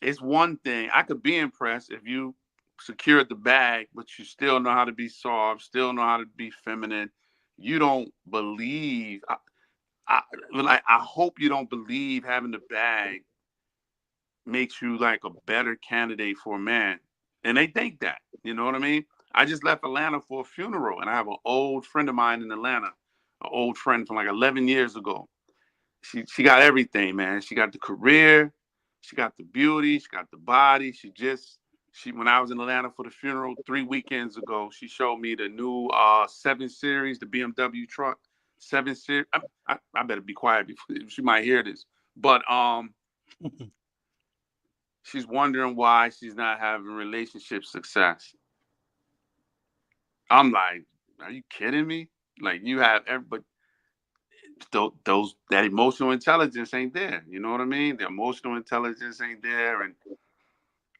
it's one thing. I could be impressed if you secured the bag, but you still know how to be soft, still know how to be feminine. You don't believe. I hope you don't believe having the bag makes you like a better candidate for a man. And they think that, you know what I mean? I just left Atlanta for a funeral, and I have an old friend of mine in Atlanta, an old friend from like 11 years ago. She got everything, man. She got the career, she got the beauty, she got the body. When I was in Atlanta for the funeral 3 weekends ago, she showed me the new 7 Series, the BMW truck, 7 Series. I better be quiet before she might hear this. But she's wondering why she's not having relationship success. I'm like, are you kidding me? Like, you have but that emotional intelligence ain't there. You know what I mean? The emotional intelligence ain't there, and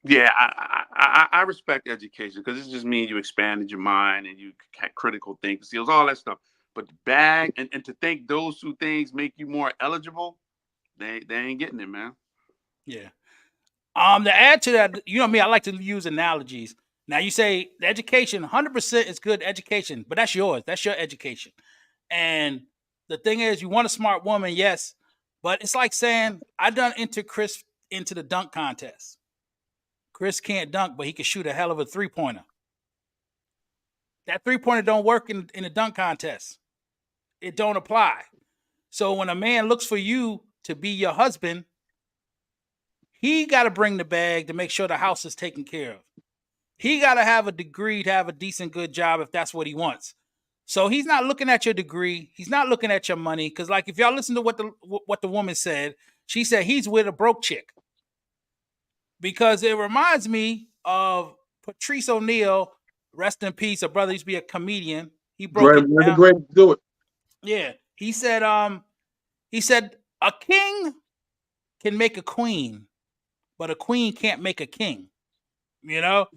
yeah, I respect education because it just means you expanded your mind and you had critical thinking skills, all that stuff. But the bag and to think those two things make you more eligible, they ain't getting it, man.
Yeah. To add to that, you know me, I like to use analogies. Now you say the education, 100% is good education, but that's yours. That's your education. And the thing is, you want a smart woman, yes, but it's like saying I done enter Chris into the dunk contest. Chris can't dunk, but he can shoot a hell of a 3-pointer. That 3-pointer don't work in a dunk contest. It don't apply. So when a man looks for you to be your husband, he got to bring the bag to make sure the house is taken care of. He got to have a degree to have a decent, good job if that's what he wants. So he's not looking at your degree. He's not looking at your money. Because like if y'all listen to what the woman said, she said he's with a broke chick. Because it reminds me of Patrice O'Neal, rest in peace. A brother used to be a comedian. He broke it down.
Great, do it.
Yeah, he said a king can make a queen, but a queen can't make a king. You know,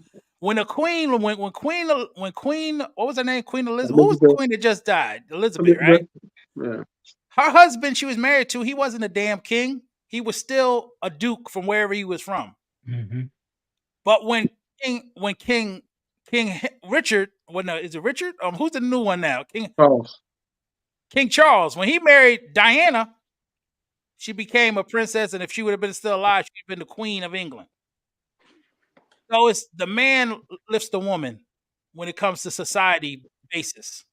when Queen, what was her name? Queen Elizabeth. Who was the queen that just died? Elizabeth, right?
Yeah.
Her husband she was married to, he wasn't a damn king. He was still a duke from wherever he was from.
Mm-hmm.
But when King Richard, is it Richard? Who's the new one now? King Charles. When he married Diana, she became a princess, and if she would have been still alive, she'd have been the Queen of England. So it's the man lifts the woman when it comes to society basis,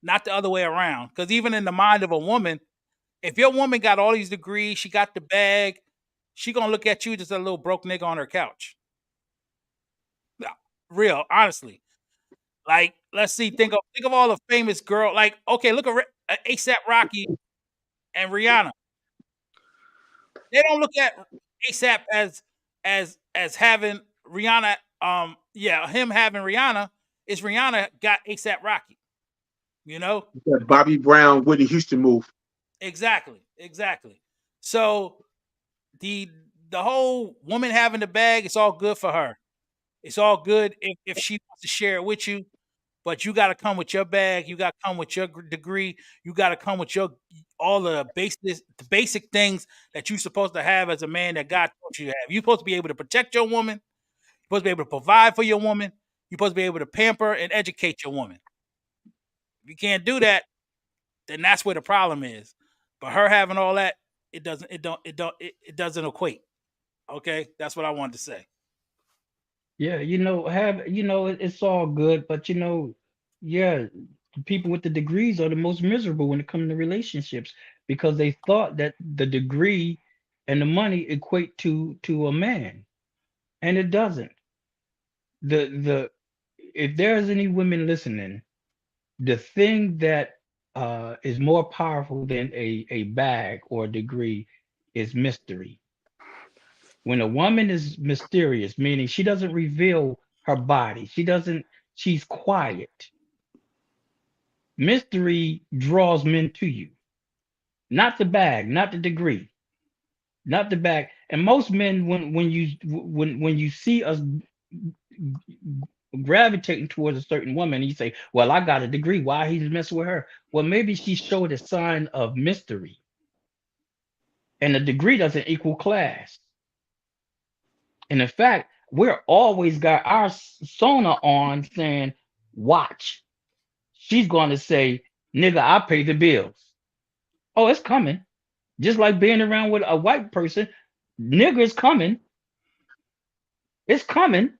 not the other way around. Because even in the mind of a woman, if your woman got all these degrees, she got the bag, she gonna look at you just a little broke nigga on her couch. Real, honestly. Like, let's see, think of all the famous girl. Like, okay, look at ASAP Rocky and Rihanna. They don't look at ASAP as having Rihanna. Him having Rihanna is Rihanna got ASAP Rocky. You know,
Bobby Brown, Whitney Houston move.
Exactly. So the whole woman having the bag, it's all good for her. It's all good if she wants to share it with you, but you got to come with your bag. You got to come with your degree. You got to come with all the basic things that you're supposed to have as a man that God taught you to have. You're supposed to be able to protect your woman. You're supposed to be able to provide for your woman. You're supposed to be able to pamper and educate your woman. If you can't do that, then that's where the problem is. But her having all that, it doesn't equate. Okay, that's what I wanted to say.
Yeah, it's all good, but the people with the degrees are the most miserable when it comes to relationships because they thought that the degree and the money equate to a man, and it doesn't. If there's any women listening, the thing that is more powerful than a bag or a degree is mystery. When a woman is mysterious, meaning she doesn't reveal her body, she's quiet. Mystery draws men to you. Not the bag, not the degree, not the bag. And most men, when you see us gravitating towards a certain woman, you say, well, I got a degree. Why he's messing with her? Well, maybe she showed a sign of mystery. And a degree doesn't equal class. And in fact, we're always got our sonar on saying, watch. She's going to say, nigga, I pay the bills. Oh, it's coming. Just like being around with a white person, nigga is coming. It's coming.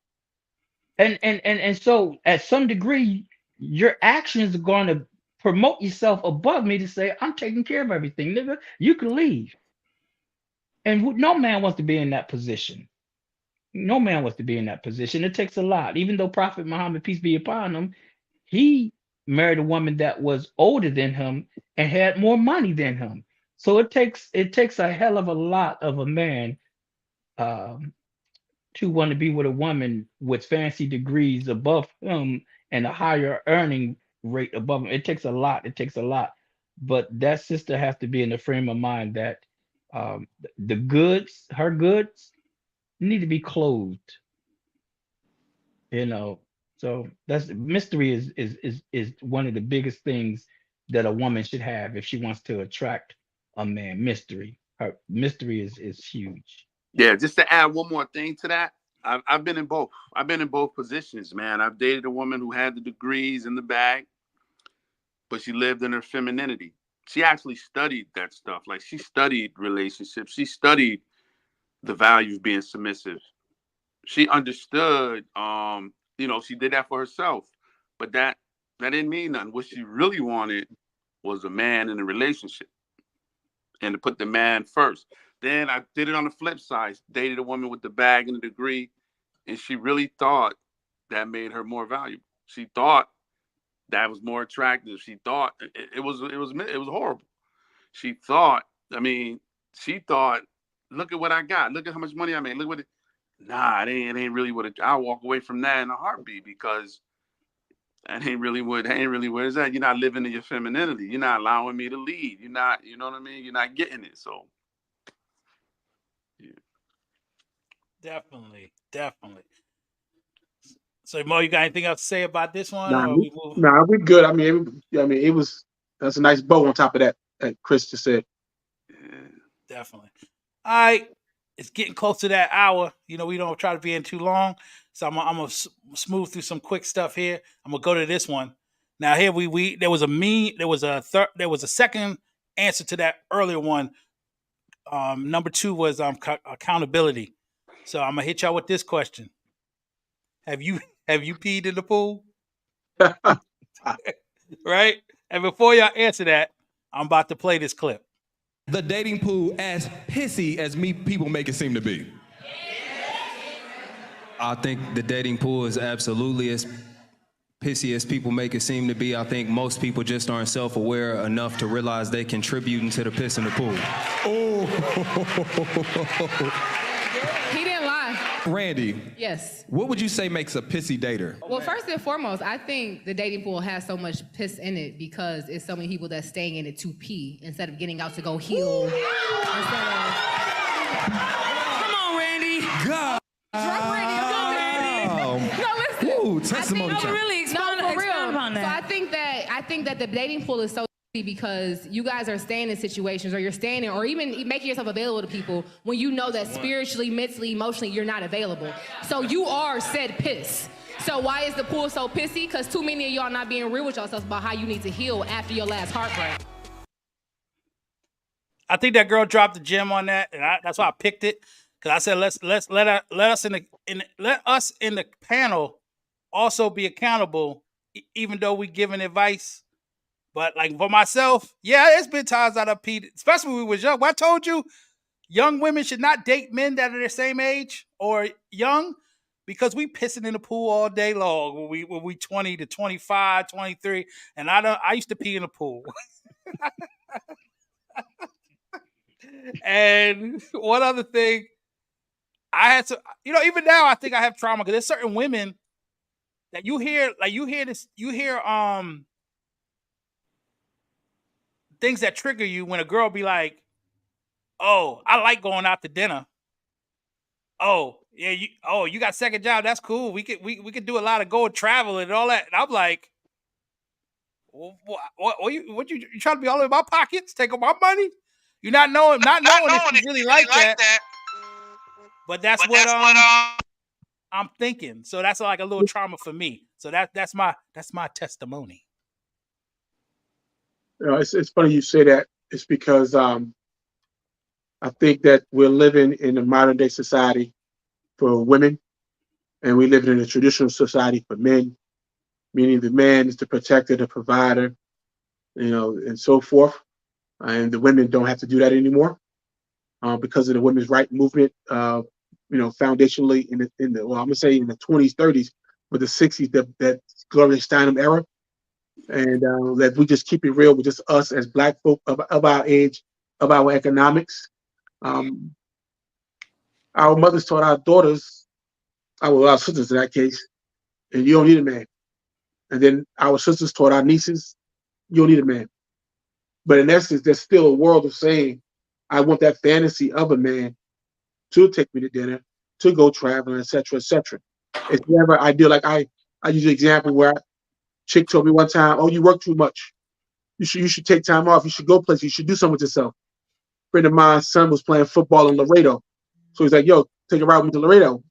And so at some degree, your actions are going to promote yourself above me to say, I'm taking care of everything, nigga. You can leave. And no man wants to be in that position. No man wants to be in that position. It takes a lot. Even though Prophet Muhammad, peace be upon him, he married a woman that was older than him and had more money than him. So it takes a hell of a lot of a man to want to be with a woman with fancy degrees above him and a higher earning rate above him. It takes a lot. but that sister has to be in the frame of mind that the goods, her goods, need to be clothed. So that's mystery is one of the biggest things that a woman should have if she wants to attract a man. Her mystery is huge.
Yeah, just to add one more thing to that, I've been in both. I've been in both positions, man. I've dated a woman who had the degrees in the bag, but she lived in her femininity. She actually studied that stuff. Like, she studied relationships. She studied the value of being submissive. She understood, she did that for herself, but that didn't mean nothing. What she really wanted was a man in a relationship and to put the man first. Then I did it on the flip side, dated a woman with the bag and the degree, and she really thought that made her more valuable. She thought that was more attractive. She thought it was horrible. She thought, look at what I got. Look at how much money I made. Look what it. Nah, it ain't really what it. I'll walk away from that in a heartbeat, because that ain't really what is that. You're not living in your femininity. You're not allowing me to lead. You're not, you know what I mean? You're not getting it. So yeah.
Definitely. So Mo, you got anything else to say about this one?
We good. That's a nice bow on top of that Chris just said.
Definitely. All right. It's getting close to that hour. We don't try to be in too long. So I'm gonna smooth through some quick stuff here. I'm gonna go to this one. Now here there was a second answer to that earlier one. Number 2 was accountability. So I'm gonna hit y'all with this question. Have you peed in the pool? Right? And before y'all answer that, I'm about to play this clip.
The dating pool as pissy as people make it seem to be?
I think the dating pool is absolutely as pissy as people make it seem to be. I think most people just aren't self-aware enough to realize they contributing to the piss in the pool.
Oh.
He didn't lie.
Randy.
Yes.
What would you say makes a pissy dater?
Well, first and foremost, I think the dating pool has so much piss in it because it's so many people that's staying in it to pee instead of getting out to go heal.
Come on, Randy. God.
Drop Randy. No, listen.
Ooh, testimony time.
Really, for real. So I think that the dating pool is so because you guys are staying in situations or you're staying in or even making yourself available to people when you know that spiritually, mentally, emotionally, you're not available. So you are said piss. So why is the pool so pissy? Because too many of y'all not being real with yourselves about how you need to heal after your last heartbreak.
I think that girl dropped the gem on that, and that's why I picked it. Because I said let us in the panel also be accountable, even though we giving advice. But like for myself, yeah, it's been times that I peed, especially when we was young. Well, I told you, young women should not date men that are their same age or young, because we pissing in the pool all day long when we 20 to 25, 23, and I used to pee in the pool. And one other thing, I had to, even now I think I have trauma because there's certain women that you hear things that trigger you when a girl be like, "Oh, I like going out to dinner. Oh, yeah, you got a second job. That's cool. We could do a lot of go travel and all that." And I'm like, "What you trying to be all in my pockets? Take all my money? You're not knowing if you really like that." But that's what I'm thinking. So that's like a little trauma for me. So that's my testimony.
It's funny you say that. It's because I think that we're living in a modern day society for women, and we live in a traditional society for men, meaning the man is the protector, the provider, and so forth. And the women don't have to do that anymore because of the women's right movement. Foundationally in the I'm gonna say in the 20s, 30s, but the 60s, that Gloria Steinem era. And that we just keep it real with just us as Black folk of our age, of our economics. Our mothers taught our daughters, our sisters in that case, and you don't need a man. And then our sisters taught our nieces, you don't need a man. But in essence, there's still a world of saying, I want that fantasy of a man to take me to dinner, to go traveling, etc., etc. It's never ideal. Like I use an example where a chick told me one time, "Oh, you work too much. You should take time off. You should go places. You should do something with yourself." A friend of mine's son was playing football in Laredo, so he's like, "Yo, take a ride with me to Laredo."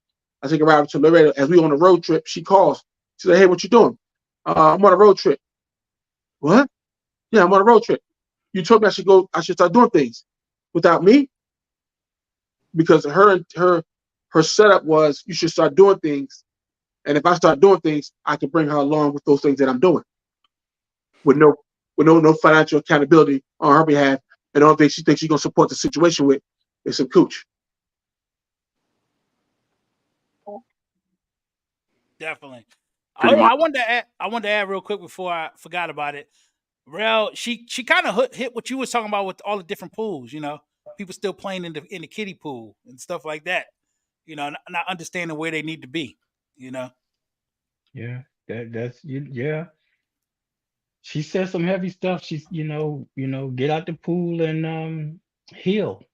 I take a ride to Laredo. As we on a road trip, she calls. She said, "Hey, what you doing?" I'm on a road trip. What? Yeah, I'm on a road trip. You told me I should start doing things without me, because her setup was you should start doing things, and if I start doing things, I can bring her along with those things that I'm doing, with no financial accountability on her behalf, and the only thing she thinks she's gonna support the situation with is some cooch.
Definitely. I wanted to add real quick before I forgot about it. Rel, she kind of hit what you was talking about with all the different pools. You know, people still playing in the kiddie pool and stuff like that. You know, not understanding where they need to be. You know.
Yeah, that's you. Yeah, she said some heavy stuff. She's get out the pool and heal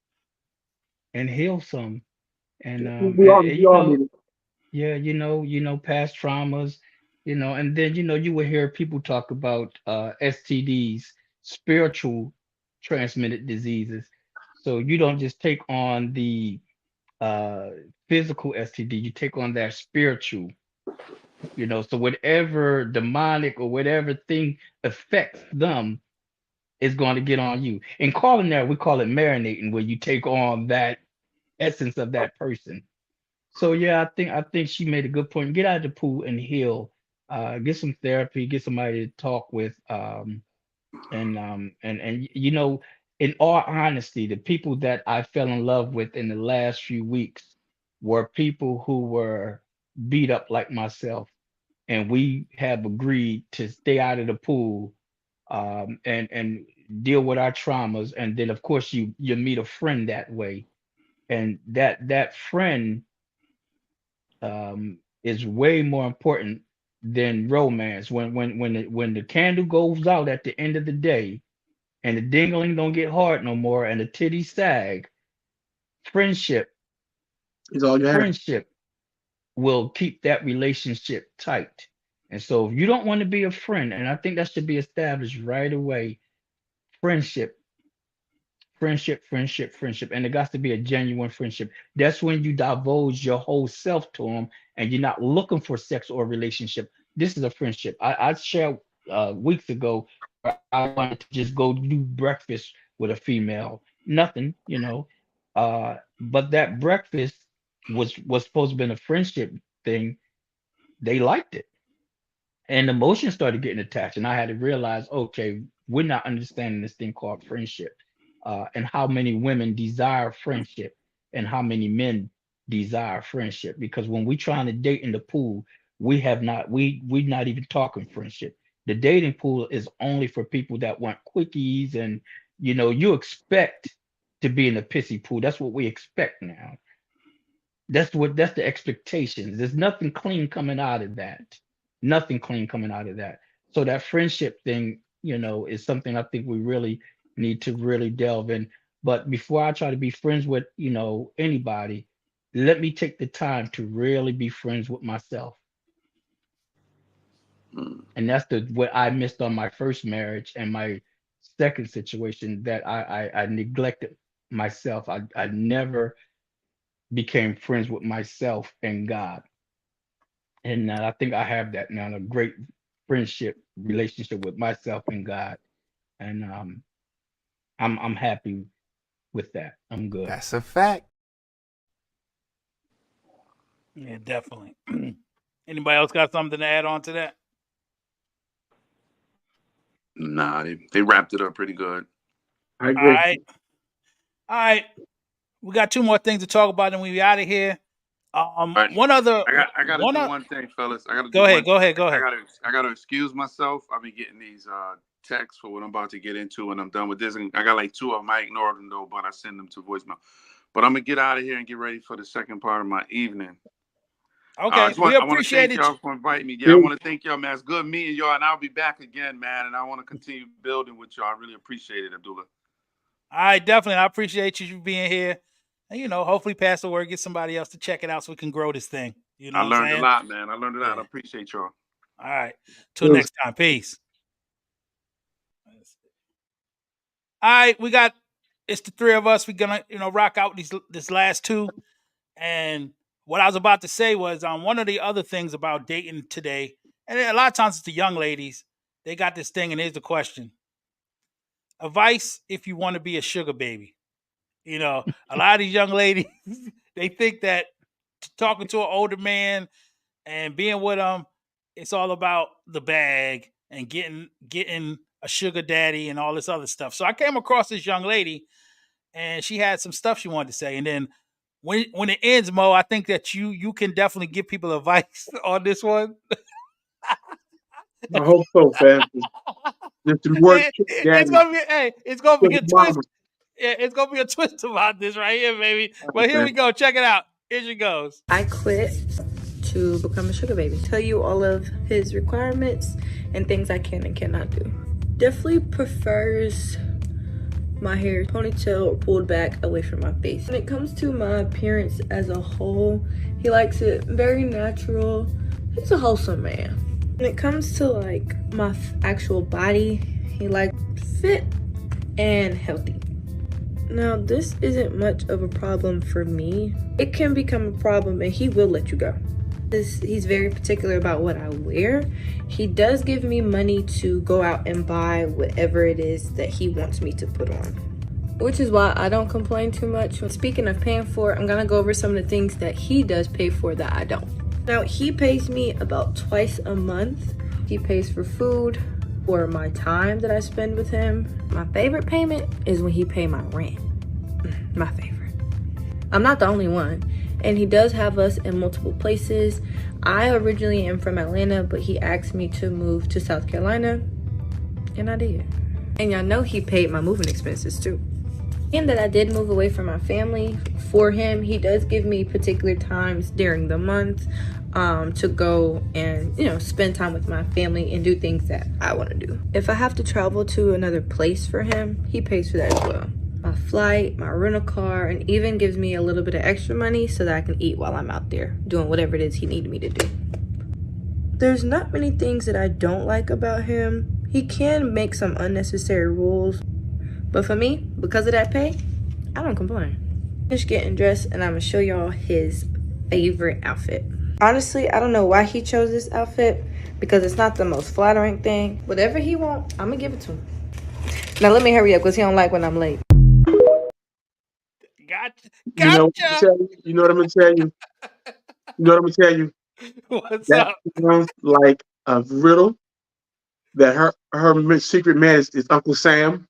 some
We all need it.
yeah, past traumas, and then you will hear people talk about STDs, spiritual transmitted diseases. So you don't just take on the physical STD, you take on that spiritual. So whatever demonic or whatever thing affects them is going to get on you. In culinary, we call it marinating, where you take on that essence of that person. So yeah, I think she made a good point. Get out of the pool and heal. Get some therapy. Get somebody to talk with. And in all honesty, the people that I fell in love with in the last few weeks were people who were beat up like myself, and we have agreed to stay out of the pool, and deal with our traumas. And then of course you meet a friend that way, and that friend is way more important than romance. When the candle goes out at the end of the day, and the dingling don't get hard no more, and the titties sag, friendship
is all you have.
Friendship will keep that relationship tight. And so if you don't want to be a friend, and I think that should be established right away, friendship, and it got to be a genuine friendship. That's when you divulge your whole self to them, and you're not looking for sex or relationship. This is a friendship. I shared weeks ago, I wanted to just go do breakfast with a female. Nothing, but that breakfast was supposed to be a friendship thing. They liked it, and emotions started getting attached, and I had to realize, okay, we're not understanding this thing called friendship. And how many women desire friendship, and how many men desire friendship. Because when we're trying to date in the pool, we're not even talking friendship. The dating pool is only for people that want quickies, and you expect to be in a pissy pool. That's what we expect now. That's the expectations. There's nothing clean coming out of that. Nothing clean coming out of that. So that friendship thing, is something I think we really need to really delve in. But before I try to be friends with anybody, let me take the time to really be friends with myself. And that's what I missed on my first marriage and my second situation, that I neglected myself. I never became friends with myself and God. And I think I have that now, a great friendship relationship with myself and God. And I'm happy with that. I'm good.
That's a fact.
Yeah, definitely. Anybody else got something to add on to that?
Nah, they wrapped it up pretty good.
I agree.
All right. We got two more things to talk about, and we be out of here.
Right.
One other.
I gotta do one thing, fellas.
Go ahead.
I gotta excuse myself. I've been getting these texts for what I'm about to get into, and I'm done with this. And I got like two of them. I ignored them though, but I send them to voicemail. But I'm gonna get out of here and get ready for the second part of my evening.
Okay,
I
we
want to
appreciate
thank
it.
y'all for inviting me. Yeah, I want to thank y'all, man. It's good meeting y'all, and I'll be back again, man. And I want to continue building with y'all. I really appreciate it, Abdullah.
All right, definitely. I appreciate you being here. And, you know, hopefully pass the word, get somebody else to check it out so we can grow this thing. You know
I
what I'm
learned
saying?
a lot, man. I learned a lot. I appreciate y'all.
All right. Till next time. Peace. All right, it's the three of us. We're gonna, rock out this last two. And what I was about to say was one of the other things about dating today, and a lot of times it's the young ladies, they got this thing, and here's the question. Advice if you want to be a sugar baby. A lot of these young ladies, they think that talking to an older man and being with them, it's all about the bag and getting a sugar daddy and all this other stuff. So I came across this young lady, and she had some stuff she wanted to say. And then when it ends, Mo, I think that you can definitely give people advice on this one.
I hope so, fam. It's
gonna be a twist. Yeah, it's gonna be a twist about this right here, baby. But here we go. Check it out. Here she goes.
I quit to become a sugar baby. Tell you all of his requirements and things I can and cannot do. Definitely prefers my hair ponytail or pulled back away from my face. When it comes to my appearance as a whole, he likes it very natural. He's a wholesome man. When it comes to like my actual body, he likes fit and healthy. Now, this isn't much of a problem for me. It can become a problem and he will let you go. He's very particular about what I wear. He does give me money to go out and buy whatever it is that he wants me to put on, which is why I don't complain too much. Speaking of paying for, I'm gonna go over some of the things that he does pay for that I don't. Now, he pays me about twice a month. He pays for food or my time that I spend with him. My favorite payment is when he pays my rent. My favorite. I'm not the only one. And he does have us in multiple places. I originally am from Atlanta, but he asked me to move to South Carolina, and I did. And y'all know he paid my moving expenses too. And that I did move away from my family for him. He does give me particular times during the month to go and, spend time with my family and do things that I want to do. If I have to travel to another place for him, he pays for that as well. My flight, my rental car, and even gives me a little bit of extra money so that I can eat while I'm out there doing whatever it is he needed me to do. There's not many things that I don't like about him. He can make some unnecessary rules, but for me, because of that pay, I don't complain. Just getting dressed, and I'm gonna show y'all his favorite outfit. Honestly, I don't know why he chose this outfit because it's not the most flattering thing. Whatever he wants, I'm gonna give it to him. Now let me hurry up because he don't like when I'm late.
Gotcha.
You know what I'm gonna tell you?
What's
that
up?
Sounds like a riddle that her secret man is Uncle Sam,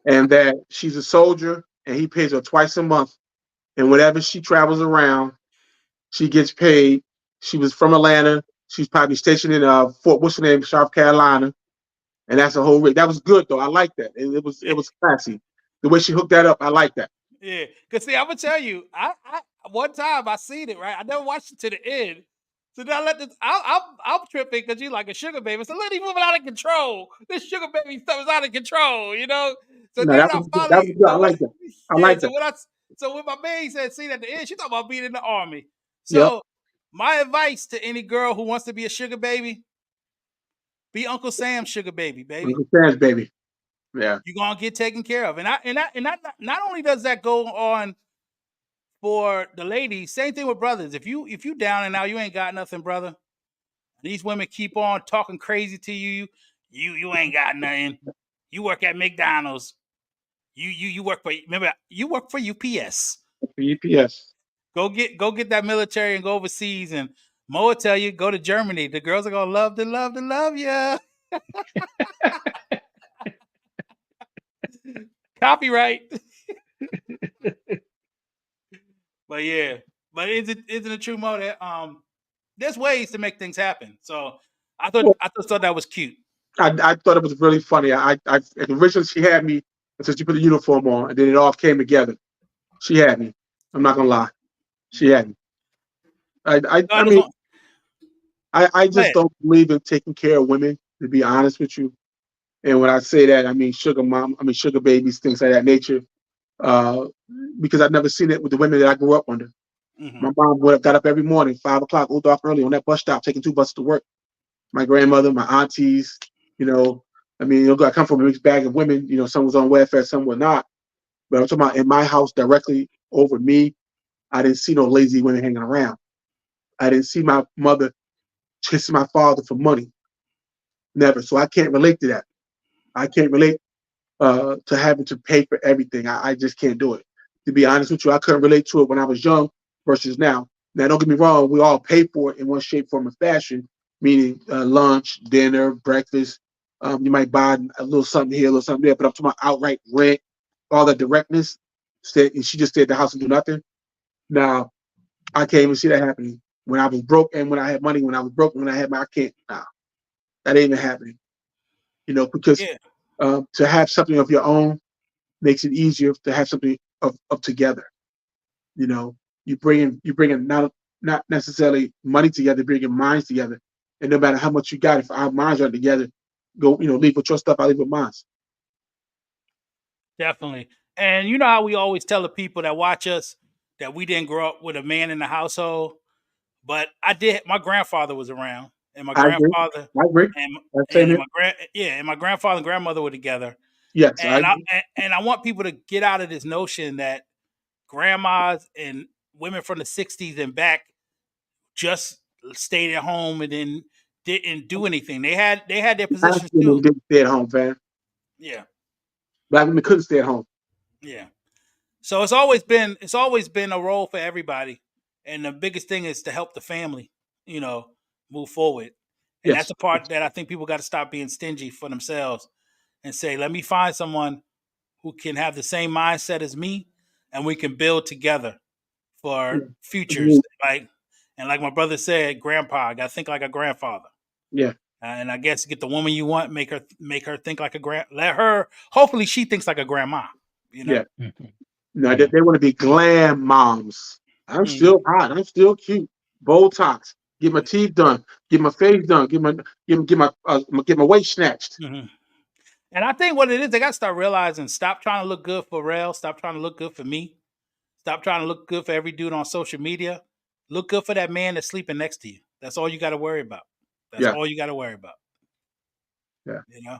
and that she's a soldier and he pays her twice a month, and whenever she travels around, she gets paid. She was from Atlanta. She's probably stationed in South Carolina, and that's a whole rig. That was good though. I like that. It was classy. The way she hooked that up, I like that.
Yeah, cause see, I'm gonna tell you, I one time I seen it, right? I never watched it to the end. So now I'm tripping because you like a sugar baby. So look, he's moving out of control. This sugar baby stuff is out of control, So
No,
then
that was good. I like that. I like that.
So when my man said scene at the end, she talking about being in the army. So my advice to any girl who wants to be a sugar baby, be Uncle Sam's sugar baby, baby.
Uncle Sam's baby. Yeah.
You're gonna get taken care of. And not only does that go on for the ladies, same thing with brothers. If you down and out, you ain't got nothing, brother. These women keep on talking crazy to you. You ain't got nothing. You work at McDonald's. You work for UPS.
UPS.
Go get that military and go overseas. And Mo will tell you, go to Germany. The girls are gonna love you. Copyright. But isn't it true, Mo, that there's ways to make things happen. So I thought that was cute.
I thought it was really funny. Originally she had me until she put the uniform on, and then it all came together. She had me. I'm not gonna lie. She had me. I mean, I just don't believe in taking care of women, to be honest with you. And when I say that, I mean sugar babies, things like that nature. Because I've never seen it with the women that I grew up under. My mom got up every morning, 5 o'clock, old dark early on that bus stop, taking 2 buses to work. My grandmother, my aunties, I mean, I come from a mixed bag of women. Some was on welfare, some were not. But I'm talking about in my house directly over me, I didn't see no lazy women hanging around. I didn't see my mother chasing my father for money. Never. So I can't relate to that. I can't relate to having to pay for everything. I just can't do it. To be honest with you, I couldn't relate to it when I was young versus now. Now, don't get me wrong, we all pay for it in one shape, form, or fashion, meaning lunch, dinner, breakfast. You might buy a little something here, a little something there, but I'm talking about outright rent, all that directness. And she just stayed at the house and do nothing. Now, I can't even see that happening. When I was broke and when I had money, when I was broke and when I had money, I can't. Nah, that ain't even happening. Because to have something of your own makes it easier to have something of together. You bring in not necessarily money together, bringing minds together. And no matter how much you got, if our minds are together, go, leave with your stuff, I leave with mine.
Definitely. And you know how we always tell the people that watch us that we didn't grow up with a man in the household, but I did. My grandfather was around, and my grandfather
I agree.
and my grandfather and grandmother were together.
Yes,
and I want people to get out of this notion that grandmas and women from the 60s and back just stayed at home and then didn't do anything. They had their positions too.
Didn't stay at home, fam.
Yeah.
Black women couldn't stay at home.
Yeah. So it's always been a role for everybody. And the biggest thing is to help the family, move forward. And that's the part that I think people got to stop being stingy for themselves and say, let me find someone who can have the same mindset as me and we can build together for futures. Like my brother said, grandpa, I got to think like a grandfather.
Yeah.
And I guess get the woman you want, make her think like hopefully she thinks like a grandma.
Yeah. No, they want to be glam moms. I'm still hot. I'm still cute. Botox. Get my teeth done. Get my face done. Get my waist snatched.
And I think what it is, they got to start realizing, stop trying to look good for Rel. Stop trying to look good for me. Stop trying to look good for every dude on social media. Look good for that man that's sleeping next to you. That's all you got to worry about. That's all you got to worry about.
Yeah.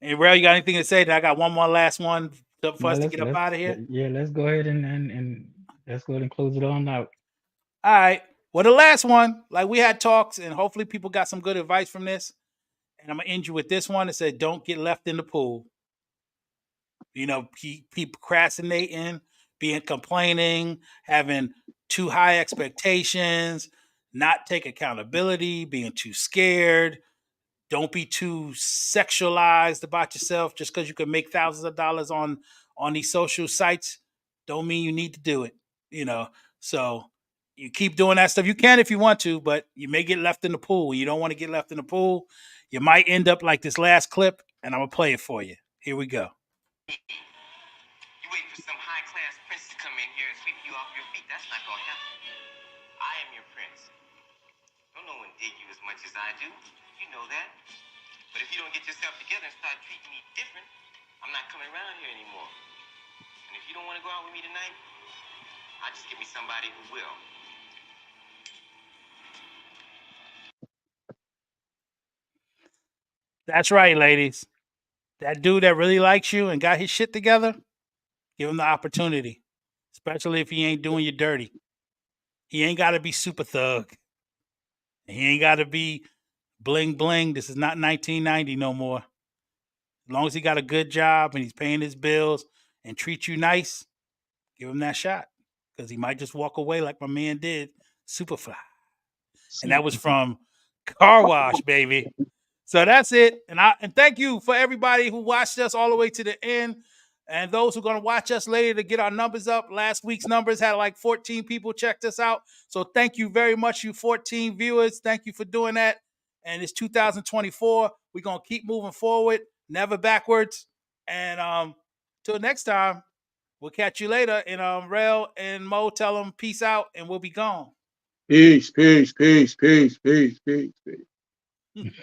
And Rel, you got anything to say? I got one more last one for us to get up out of here.
Yeah, let's go ahead and let's go ahead and close it on out.
All right. Well, the last one, like we had talks, and hopefully people got some good advice from this. And I'm gonna end you with this one. It said, "Don't get left in the pool." Keep procrastinating, complaining, having too high expectations, not take accountability, being too scared. Don't be too sexualized about yourself just because you can make thousands of dollars on these social sites. Don't mean you need to do it. So you keep doing that stuff. You can if you want to, but you may get left in the pool. You don't want to get left in the pool. You might end up like this last clip, and I'm gonna play it for you. Here we go.
You wait for some high-class prince to come in here and sweep you off your feet. That's not gonna happen. I am your prince. Don't no one dig you as much as I do. You know that. But if you don't get yourself together and start treating me different, I'm not coming around here anymore. And if you don't want to go out with me tonight, I'll just give me somebody who will.
That's right, ladies. That dude that really likes you and got his shit together, give him the opportunity, especially if he ain't doing you dirty. He ain't got to be super thug. He ain't got to be bling bling. This is not 1990 no more. As long as he got a good job and he's paying his bills and treat you nice, give him that shot, because he might just walk away like my man did, Superfly. And that was from Car Wash, baby. So that's it. And thank you for everybody who watched us all the way to the end. And those who are going to watch us later to get our numbers up. Last week's numbers had like 14 people checked us out. So thank you very much, you 14 viewers. Thank you for doing that. And it's 2024. We're going to keep moving forward, never backwards. And till next time, we'll catch you later. And Rel and Mo, tell them peace out and we'll be gone.
Peace, peace, peace, peace, peace, peace, peace.